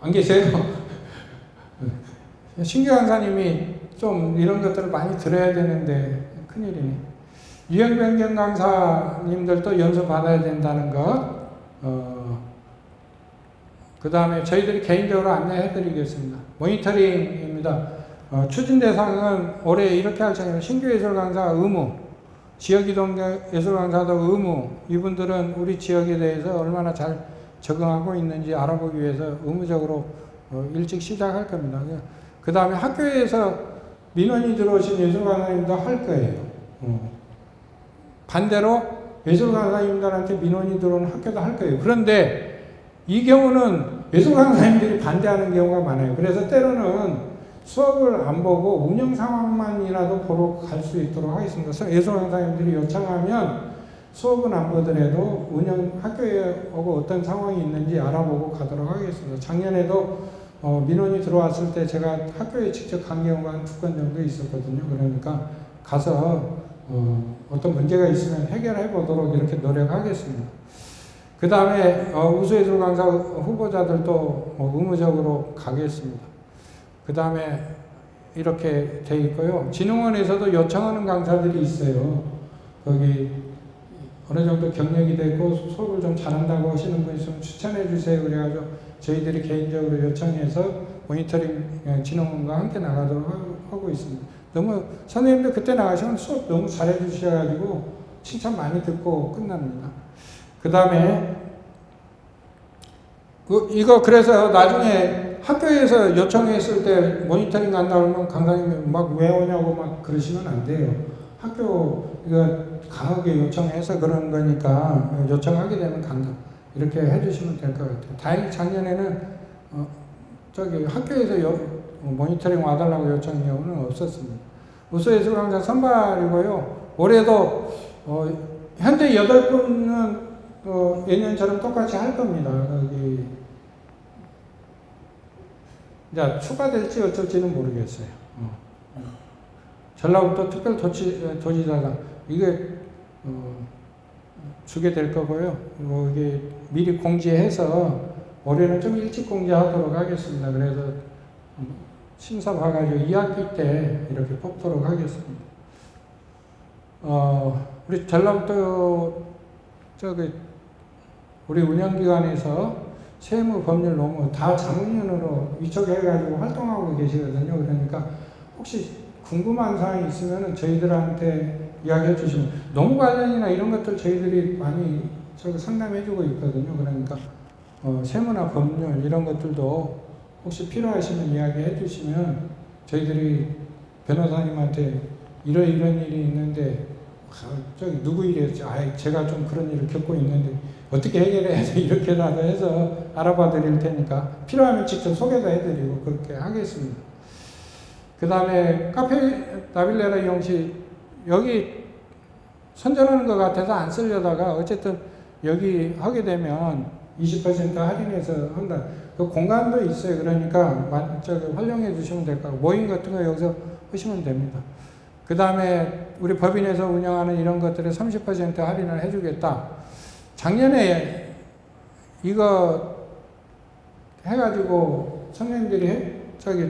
안 계세요? 신규 강사님이 좀 이런 것들을 많이 들어야 되는데 큰일이네. 유형변경 강사님들도 연수 받아야 된다는 것. 그 다음에 저희들이 개인적으로 안내해 드리겠습니다. 모니터링입니다. 추진 대상은 올해 이렇게 할 생각입니다. 신규 예술 강사 의무, 지역이동 예술 강사도 의무, 이분들은 우리 지역에 대해서 얼마나 잘 적응하고 있는지 알아보기 위해서 의무적으로 일찍 시작할 겁니다. 그 다음에 학교에서 민원이 들어오신 예술 강사님도 할 거예요. 반대로 예술 강사님들한테 민원이 들어오는 학교도 할 거예요. 그런데 이 경우는 예술 강사님들이 반대하는 경우가 많아요. 그래서 때로는 수업을 안 보고 운영 상황만이라도 보러 갈 수 있도록 하겠습니다. 예술 강사님들이 요청하면 수업은 안 보더라도 학교에 오고 어떤 상황이 있는지 알아보고 가도록 하겠습니다. 작년에도 민원이 들어왔을 때 제가 학교에 직접 간 경우가 한 2건 정도 있었거든요. 그러니까 가서 어떤 문제가 있으면 해결해 보도록 이렇게 노력하겠습니다. 그 다음에 우수예술 강사 후보자들도 의무적으로 가겠습니다. 그 다음에 이렇게 돼 있고요. 진흥원에서도 요청하는 강사들이 있어요. 거기 어느 정도 경력이 되고 수업을 좀 잘한다고 하시는 분 있으면 추천해 주세요. 그래가지고 저희들이 개인적으로 요청해서 모니터링 진흥원과 함께 나가도록 하고 있습니다. 너무 선생님들 그때 나가시면 수업 너무 잘해 주셔가지고 칭찬 많이 듣고 끝납니다. 그 다음에 이거 그래서 나중에 학교에서 요청했을 때 모니터링 간다고 하면 강사님이 막 왜 오냐고 막 그러시면 안 돼요. 학교 이거 강하게 요청해서 그런 거니까 요청하게 되면 간다. 이렇게 해주시면 될 것 같아요. 다행히 작년에는 저기 학교에서 모니터링 와달라고 요청 경우는 없었습니다. 우수예술 강사 선발이고요. 올해도 현재 8분은 예년처럼 똑같이 할 겁니다. 여기 이제 추가될지 어쩔지는 모르겠어요. 전라북도 특별도지사장 이게 주게 될 거고요. 이게 미리 공지해서 올해는 좀 일찍 공지하도록 하겠습니다. 그래서 심사 봐가지고 2학기 때 이렇게 뽑도록 하겠습니다. 우리 전라북도 우리 운영기관에서 세무, 법률, 노무 다 자문위원으로 위촉해가지고 활동하고 계시거든요. 그러니까 혹시 궁금한 사항이 있으면 저희들한테 이야기해 주시면, 노무 관련이나 이런 것들 저희들이 많이 상담해 주고 있거든요. 그러니까 세무나 법률 이런 것들도 혹시 필요하시면 이야기해 주시면 저희들이 변호사님한테 이런 일이 있는데 저기 누구 일이었죠? 제가 좀 그런 일을 겪고 있는데 어떻게 해결해야 돼? 이렇게라도 해서 알아봐 드릴 테니까 필요하면 직접 소개도 해드리고 그렇게 하겠습니다. 그 다음에 카페 나빌레라 이용시 여기 선전하는 것 같아서 안 쓰려다가 어쨌든 여기 하게 되면 20% 할인해서 한다. 그 공간도 있어요. 그러니까 활용해 주시면 될 거고 모임 같은 거 여기서 하시면 됩니다. 그 다음에 우리 법인에서 운영하는 이런 것들에 30% 할인을 해주겠다. 작년에 이거 해가지고 선생님들이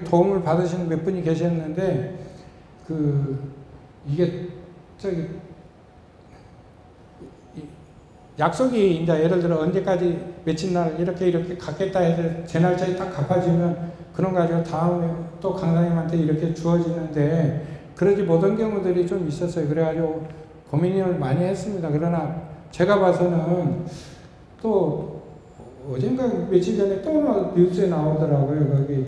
도움을 받으시는 몇 분이 계셨는데 이게 약속이 이제 예를 들어 언제까지 며칠 날 이렇게 갖겠다 해서 제 날짜에 딱 갚아주면 그런 거 가지고 다음에 또 강사님한테 이렇게 주어지는데 그러지 못한 경우들이 좀 있었어요. 그래가지고 고민을 많이 했습니다. 그러나 제가 봐서는 또 어젠가 며칠 전에 또 뉴스에 나오더라고요. 거기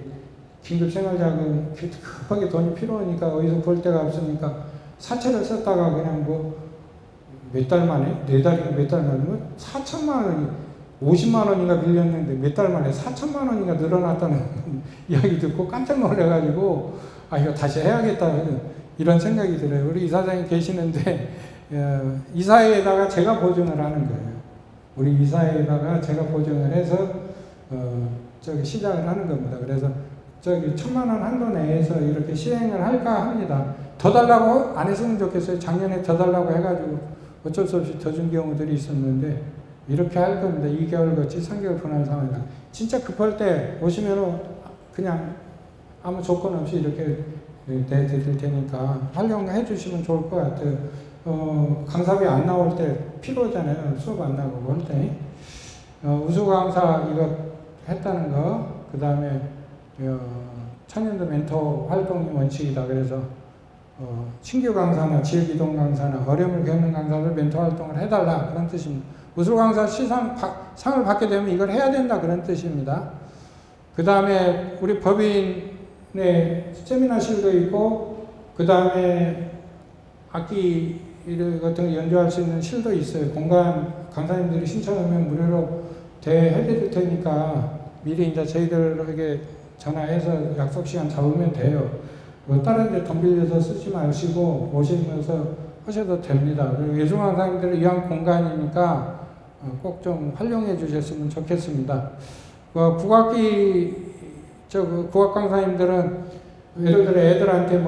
긴급생활자금 급하게 돈이 필요하니까 어디서 볼 데가 없으니까 사채를 썼다가 그냥 몇 달 만에, 4달인가 몇 달 만에 4천만 원이 50만 원인가 밀렸는데 몇 달 만에 4천만 원인가 늘어났다는 이야기 듣고 깜짝 놀라가지고 이거 다시 해야겠다 이런 생각이 들어요. 우리 이사장이 계시는데 이사회에다가 제가 보증을 하는 거예요. 우리 이사회에다가 제가 보증을 해서 시작을 하는 겁니다. 그래서 1,000만 원 한도 내에서 이렇게 시행을 할까 합니다. 더 달라고 안 했으면 좋겠어요. 작년에 더 달라고 해가지고 어쩔 수 없이 더 준 경우들이 있었는데 이렇게 할 겁니다. 2개월 거치 3개월 분할 상황이다. 진짜 급할 때 오시면 그냥 아무 조건 없이 이렇게 내드릴 테니까 활용해 주시면 좋을 것 같아요. 강사비 안 나올 때 필요하잖아요. 수업 안 나가고 할 때. 우수 강사 이거 했다는 거, 그 다음에 청년도 멘토 활동이 원칙이다. 그래서 신규 강사나 지역이동 강사나 어려움을 겪는 강사들 멘토 활동을 해달라 그런 뜻입니다. 우수 강사 상을 받게 되면 이걸 해야 된다 그런 뜻입니다. 그 다음에 우리 법인의 세미나실도 있고 그 다음에 악기 같은 거 연주할 수 있는 실도 있어요. 공간 강사님들이 신청하면 무료로 대해드릴 테니까 미리 이제 저희들에게 전화해서 약속 시간 잡으면 돼요. 다른 데 돈 빌려서 쓰지 마시고 오시면서 하셔도 됩니다. 그리고 예술 강사님들을 위한 공간이니까 꼭 좀 활용해 주셨으면 좋겠습니다. 국악기 국악 강사님들은 예를 들어 애들한테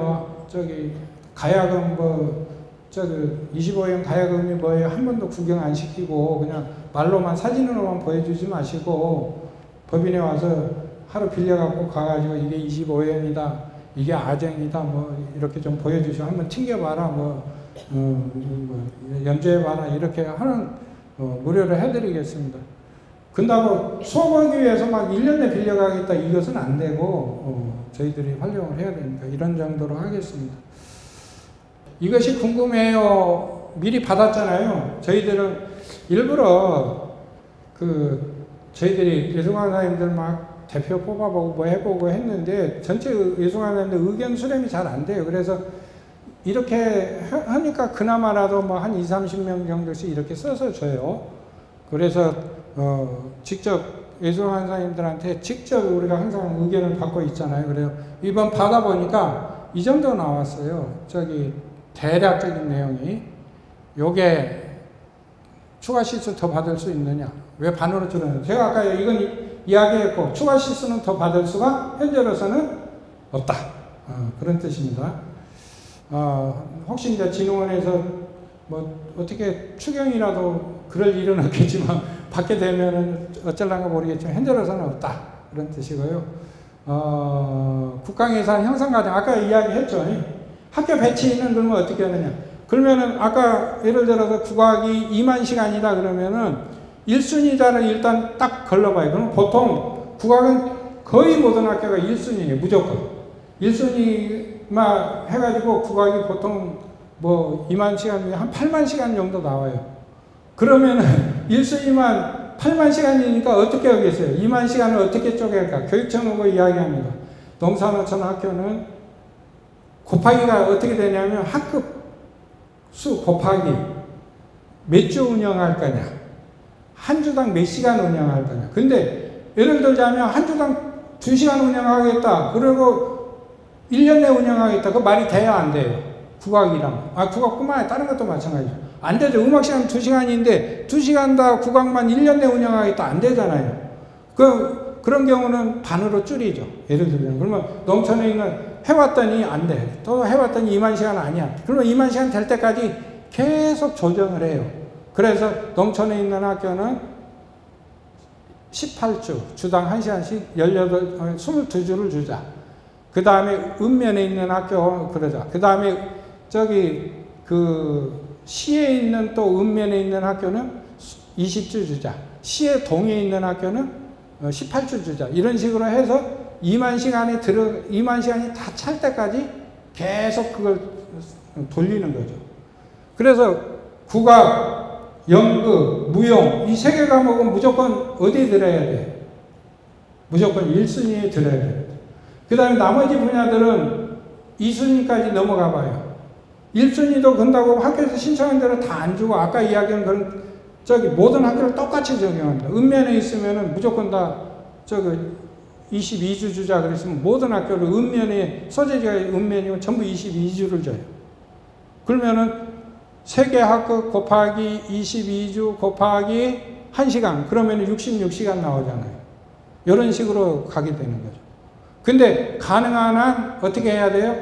가야금 25형 가야금이 뭐예요? 한 번도 구경 안 시키고 그냥 말로만 사진으로만 보여주지 마시고 법인에 와서 하루 빌려갖고 가가지고 이게 25형이다, 이게 아쟁이다, 이렇게 좀 보여주시고 한번 튕겨봐라, 연주해봐라 이렇게 하는 무료로 해드리겠습니다. 근다고 수업하기 위해서 1년에 빌려가겠다 이것은 안 되고 저희들이 활용을 해야 되니까 이런 정도로 하겠습니다. 이것이 궁금해요 미리 받았잖아요. 저희들은 일부러 저희들이 예술강사님들 막 대표 뽑아보고 뭐 해보고 했는데 전체 예술강사님들 의견 수렴이 잘 안 돼요. 그래서 이렇게 하니까 그나마라도 뭐 한 20, 30명 정도씩 이렇게 써서 줘요. 그래서 직접 예술강사님들한테 직접 우리가 항상 의견을 받고 있잖아요. 그래요. 이번 받아보니까 이 정도 나왔어요. 대략적인 내용이. 요게 추가 시수 더 받을 수 있느냐? 왜 반으로 줄었느냐? 제가 아까 이건 이야기했고, 추가 시수는 더 받을 수가 현재로서는 없다. 그런 뜻입니다. 혹시 이제 진흥원에서 뭐 어떻게 추경이라도 그럴 일은 없겠지만, 받게 되면은 어쩔란가 모르겠지만, 현재로서는 없다. 그런 뜻이고요. 국가예산 형성과정, 아까 이야기했죠. 학교 배치는 그러면 어떻게 하느냐. 그러면은 아까 예를 들어서 국악이 2만 시간이다 그러면은 1순위자를 일단 딱 걸러봐요. 그럼 보통 국악은 거의 모든 학교가 1순위예요. 무조건. 1순위만 해가지고 국악이 보통 뭐 2만 시간 중에 한 8만 시간 정도 나와요. 그러면은 1순위만 8만 시간이니까 어떻게 하겠어요? 2만 시간을 어떻게 쪼갤까? 교육청하고 이야기합니다. 농산어촌 학교는 곱하기가 어떻게 되냐면 학급 수 곱하기 몇 주 운영할 거냐, 한 주당 몇 시간 운영할 거냐. 근데 예를 들자면 한 주당 2시간 운영하겠다. 그리고 1년 내 운영하겠다. 그 말이 돼야 안 돼요. 국악이랑. 국악뿐만 아니라 다른 것도 마찬가지죠. 안 되죠. 음악 시간 2시간인데 2시간 다 국악만 1년 내 운영하겠다. 안 되잖아요. 그런 경우는 반으로 줄이죠. 예를 들면. 그러면 농촌에 있는 해왔더니 안 돼. 또 해왔더니 2만 시간 아니야. 그러면 2만 시간 될 때까지 계속 조정을 해요. 그래서 농촌에 있는 학교는 18주, 주당 1시간씩 22주를 주자. 그 다음에 읍면에 있는 학교 그러자. 그 다음에 시에 있는 또 읍면에 있는 학교는 20주 주자. 시의 동에 있는 학교는 18주 주자. 이런 식으로 해서 2만 시간이 다 찰 때까지 계속 그걸 돌리는 거죠. 그래서 국악, 연극, 무용 이 3개 과목은 무조건 어디에 들어야 돼? 무조건 1순위에 들어야 돼. 그 다음에 나머지 분야들은 2순위까지 넘어가 봐요. 1순위도 건다고 학교에서 신청한 대로 다 안 주고 아까 이야기한 그런 모든 학교를 똑같이 적용합니다. 읍면에 있으면은 무조건 다 22주 주자 그랬으면 모든 학교를 읍면에 소재지가 읍면이면 전부 22주를 줘요. 그러면은 3개 학급 곱하기 22주 곱하기 1시간 그러면 66시간 나오잖아요. 이런 식으로 가게 되는 거죠. 근데 가능한 한 어떻게 해야 돼요?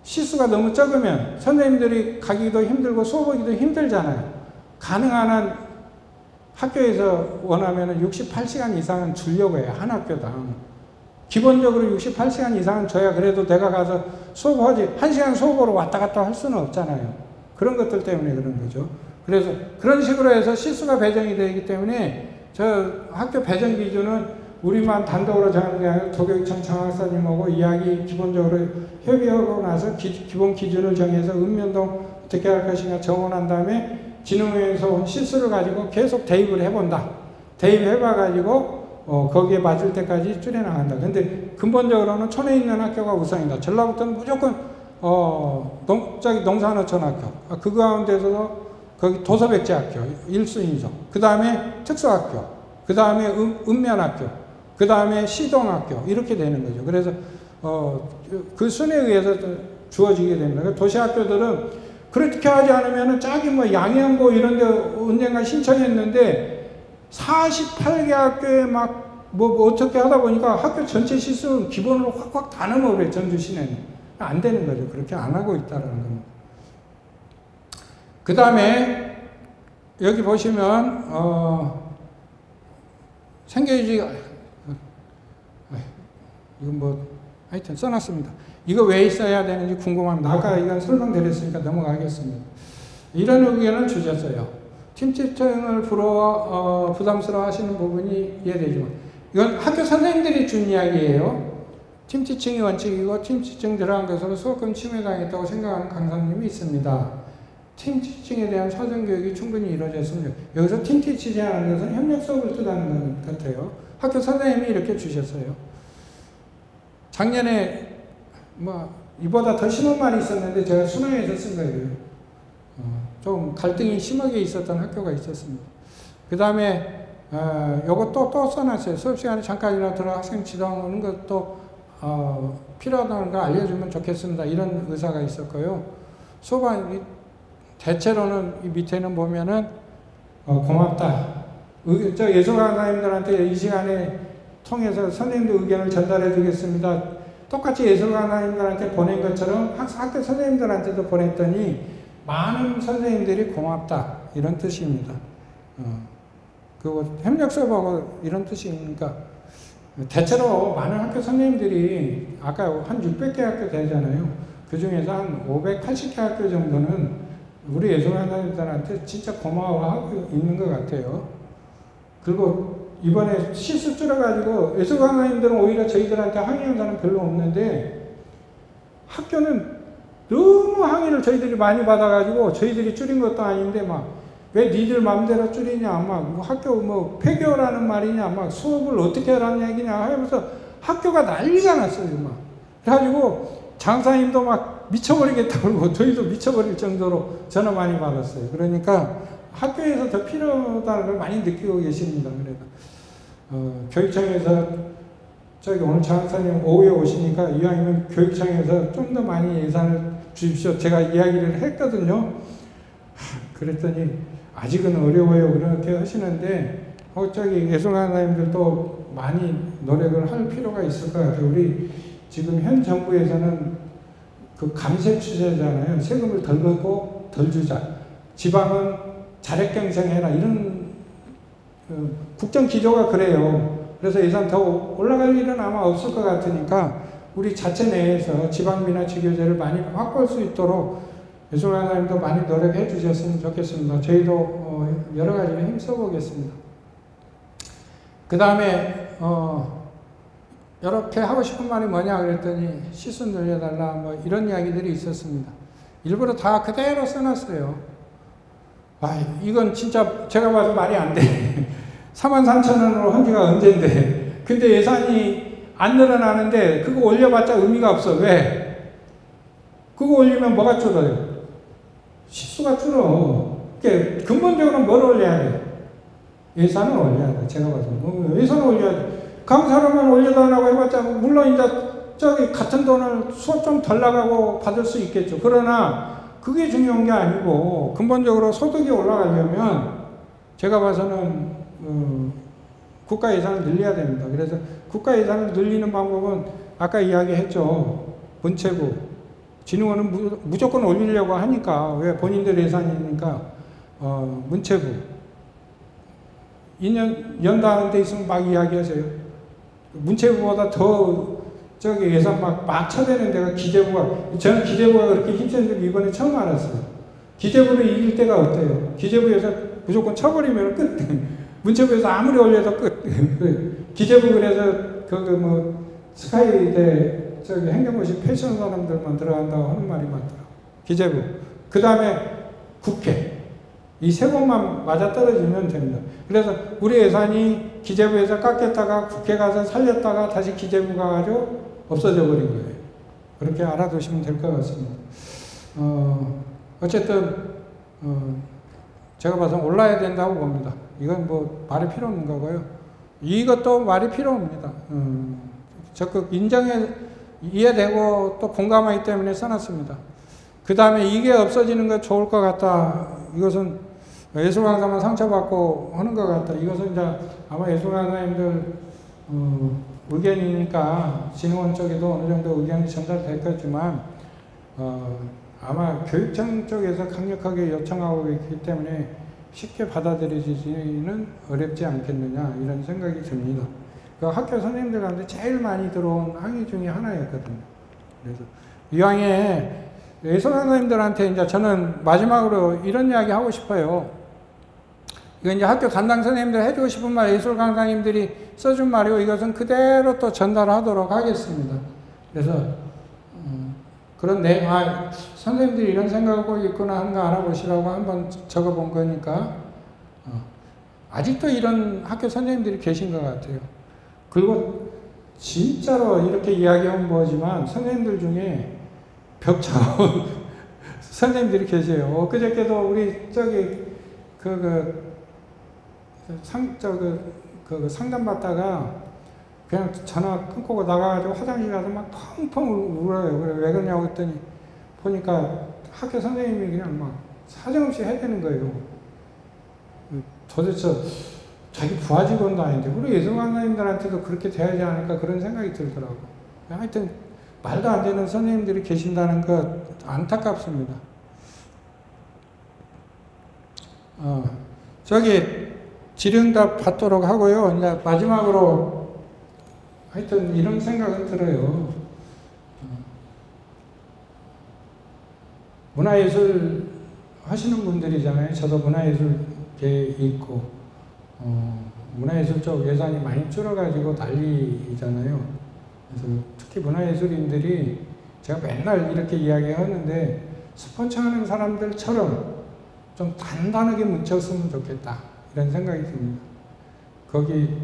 시수가 너무 적으면 선생님들이 가기도 힘들고 수업하기도 힘들잖아요. 가능한 한 학교에서 원하면 68시간 이상은 주려고 해요. 한 학교당. 기본적으로 68시간 이상은 줘야 그래도 내가 가서 수업하지 1시간 수업으로 왔다 갔다 할 수는 없잖아요. 그런 것들 때문에 그런 거죠. 그래서 그런 식으로 해서 시수가 배정이 되기 때문에 저 학교 배정 기준은 우리만 단독으로 정하는 게 아니라 도교육청 장학사님하고 이야기 기본적으로 협의하고 나서 기본 기준을 정해서 읍면동 어떻게 할 것인가 정원한 다음에 진흥회에서 온 시수를 가지고 계속 대입을 해본다. 대입해봐가지고 거기에 맞을 때까지 줄여나간다. 근데 근본적으로는 촌에 있는 학교가 우선이다. 전라북도는 무조건 농산어촌 학교. 그 가운데서도 거기 도서백제학교 1순위죠. 그 다음에 특수학교. 그 다음에 읍면학교. 그 다음에 시동학교. 이렇게 되는 거죠. 그래서 그 순에 의해서 주어지게 됩니다. 도시학교들은 그렇게 하지 않으면 뭐 양양고 이런 데 언젠가 신청했는데 48개 학교에 뭐 어떻게 하다 보니까 학교 전체 시수는 기본으로 확확 다 넘어버려요. 전주 시내는. 안 되는 거죠. 그렇게 안 하고 있다는 겁니다. 그 다음에 여기 보시면 생계유지 이건 뭐 하여튼 써놨습니다. 이거 왜 있어야 되는지 궁금합니다. 아까 이건 설명드렸으니까 넘어가겠습니다. 이런 의견을 주셨어요. 팀집행을 부담스러워 하시는 부분이 이해되지만 이건 학교 선생님들이 준 이야기예요. 팀티칭이 원칙이고 팀티칭 들어간 것으로 수업금 침해당했다고 생각하는 강사님이 있습니다. 팀티칭에 대한 사전교육이 충분히 이루어졌습니다. 여기서 팀티칭이라는 것은 협력 수업을 뜻하는 것 같아요. 학교 선생님이 이렇게 주셨어요. 작년에 이보다 더 심한 말이 있었는데 제가 순화해서 쓴 거예요. 좀 갈등이 심하게 있었던 학교가 있었습니다. 그 다음에 요거 또 써놨어요. 수업시간에 잠깐이나 들어 학생 지도하는 것도 필요하다는 걸 알려주면 좋겠습니다. 이런 의사가 있었고요. 수업안 대체로는 이 밑에는 보면은 고맙다. 저 예술 강사님들한테 이 시간에 통해서 선생님들 의견을 전달해 주겠습니다. 똑같이 예술 강사님들한테 보낸 것처럼 학교 선생님들한테도 보냈더니 많은 선생님들이 고맙다. 이런 뜻입니다. 그리고 협력 수업하고 이런 뜻이니까 대체로 많은 학교 선생님들이 아까 한 600개 학교 되잖아요. 그 중에서 한 580개 학교 정도는 우리 예술 강사님들한테 진짜 고마워하고 있는 것 같아요. 그리고 이번에 시수 줄여가지고 예술 강사님들은 오히려 저희들한테 항의한 사람 별로 없는데 학교는 너무 항의를 저희들이 많이 받아가지고 저희들이 줄인 것도 아닌데 왜 니들 마음대로 줄이냐, 학교 폐교라는 말이냐, 수업을 어떻게 하라는 얘기냐 하면서 학교가 난리가 났어요, 그래가지고 장사님도 미쳐버리겠다고 그러고 저희도 미쳐버릴 정도로 전화 많이 받았어요. 그러니까 학교에서 더 필요하다는 걸 많이 느끼고 계십니다. 그래서 교육청에서 오늘 장사님 오후에 오시니까 이왕이면 교육청에서 좀 더 많이 예산을 주십시오. 제가 이야기를 했거든요. 그랬더니 아직은 어려워요. 그렇게 하시는데 예술 강사님들도 많이 노력을 할 필요가 있을 것 같아요. 우리 지금 현 정부에서는 그 감세 추세잖아요. 세금을 덜 걷고 덜 주자. 지방은 자력 경쟁해라. 이런 국정 기조가 그래요. 그래서 예산 더 올라갈 일은 아마 없을 것 같으니까 우리 자체 내에서 지방비나 지교재를 많이 확보할 수 있도록 예술 강사님도 많이 노력해 주셨으면 좋겠습니다. 저희도 여러 가지로 힘써 보겠습니다. 그 다음에 이렇게 하고 싶은 말이 뭐냐 그랬더니 시수 늘려달라 이런 이야기들이 있었습니다. 일부러 다 그대로 써놨어요. 이건 진짜 제가 봐도 말이 안 돼. 43,000원으로 한 지가 언젠데 근데 예산이 안 늘어나는데 그거 올려봤자 의미가 없어. 왜? 그거 올리면 뭐가 줄어요? 시수가 줄어. 그러니까 근본적으로 뭘 올려야 돼? 예산을 올려야 돼. 제가 봐서 예산을 올려야 돼. 강사로만 올려달라고 해봤자 물론 이제 저기 같은 돈을 수업 좀 덜 나가고 받을 수 있겠죠. 그러나 그게 중요한 게 아니고 근본적으로 소득이 올라가려면 제가 봐서는 국가 예산을 늘려야 됩니다. 그래서 국가 예산을 늘리는 방법은 아까 이야기했죠. 문체부, 진흥원은 무조건 올리려고 하니까 왜 본인들 예산이니까 문체부 2년 연다는 데 있으면 막 이야기하세요. 문체부보다 더 예산 막 쳐대는 데가 기재부가, 저는 기재부가 그렇게 힘센 줄 이번에 처음 알았어요. 기재부를 이길 때가 어때요? 기재부에서 무조건 쳐버리면 끝. 문체부에서 아무리 올려도 끝. 기재부 그래서 스카이대 행정고시 패션 사람들만 들어간다고 하는 말이 많더라고요. 기재부. 그 다음에 국회. 이 세 곳만 맞아떨어지면 됩니다. 그래서 우리 예산이 기재부에서 깎였다가 국회 가서 살렸다가 다시 기재부가 가지고 없어져 버린 거예요. 그렇게 알아두시면 될 것 같습니다. 어쨌든 제가 봐서 올라야 된다고 봅니다. 이건 말이 필요 없는 거고요. 이것도 말이 필요 없습니다. 적극 이해되고 또 공감하기 때문에 써놨습니다. 그 다음에 이게 없어지는 거 좋을 것 같다. 이것은 예술 강사만 상처받고 하는 것 같다. 이것은 이제 아마 예술 강사님들 의견이니까 진흥원 쪽에도 어느 정도 의견이 전달됐겠지만 아마 교육청 쪽에서 강력하게 요청하고 있기 때문에 쉽게 받아들여지지는 어렵지 않겠느냐 이런 생각이 듭니다. 그 학교 선생님들한테 제일 많이 들어온 항의 중에 하나였거든요. 그래서 이왕에 예술 강사님들한테 이제 저는 마지막으로 이런 이야기 하고 싶어요. 이거 이제 학교 담당 선생님들 해주고 싶은 말 예술 강사님들이 써준 말이고 이것은 그대로 또 전달하도록 하겠습니다. 그래서 그런 선생님들이 이런 생각하고 있구나 하는 거 알아보시라고 한번 적어본 거니까 아직도 이런 학교 선생님들이 계신 것 같아요. 그리고 진짜로 이렇게 이야기하면 뭐지만 선생님들 중에 벽차고 선생님들이 계세요. 그저께도 우리 저기 상담 받다가 그냥 전화 끊고 나가가지고 화장실 가서 막 펑펑 울어요. 그래 왜 그러냐고 했더니 보니까 학교 선생님이 그냥 막 사정없이 해대는 거예요. 도대체 자기 부하 직원도 아닌데 우리 예술 강사님들한테도 그렇게 돼야지 않을까 그런 생각이 들더라고. 하여튼 말도 안 되는 선생님들이 계신다는 것 안타깝습니다. 저기 질의응답 받도록 하고요. 이제 마지막으로 하여튼 이런 생각은 들어요. 문화예술 하시는 분들이잖아요. 저도 문화예술계에 있고 문화예술 쪽 예산이 많이 줄어가지고 난리잖아요. 그래서 특히 문화예술인들이 제가 맨날 이렇게 이야기하는데 스포츠 하는 사람들처럼 좀 단단하게 뭉쳤으면 좋겠다 이런 생각이 듭니다. 거기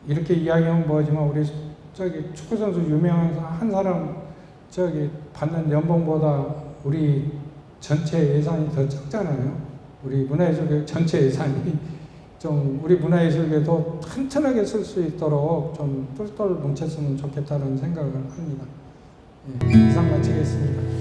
이렇게 이야기하면 뭐지만 우리 저기 축구선수 유명한 한 사람 저기 받는 연봉보다 우리 전체 예산이 더 적잖아요. 우리 문화예술계 전체 예산이 좀 우리 문화예술계도 튼튼하게 쓸 수 있도록 좀 똘똘 뭉쳤으면 좋겠다는 생각을 합니다. 예, 이상 마치겠습니다.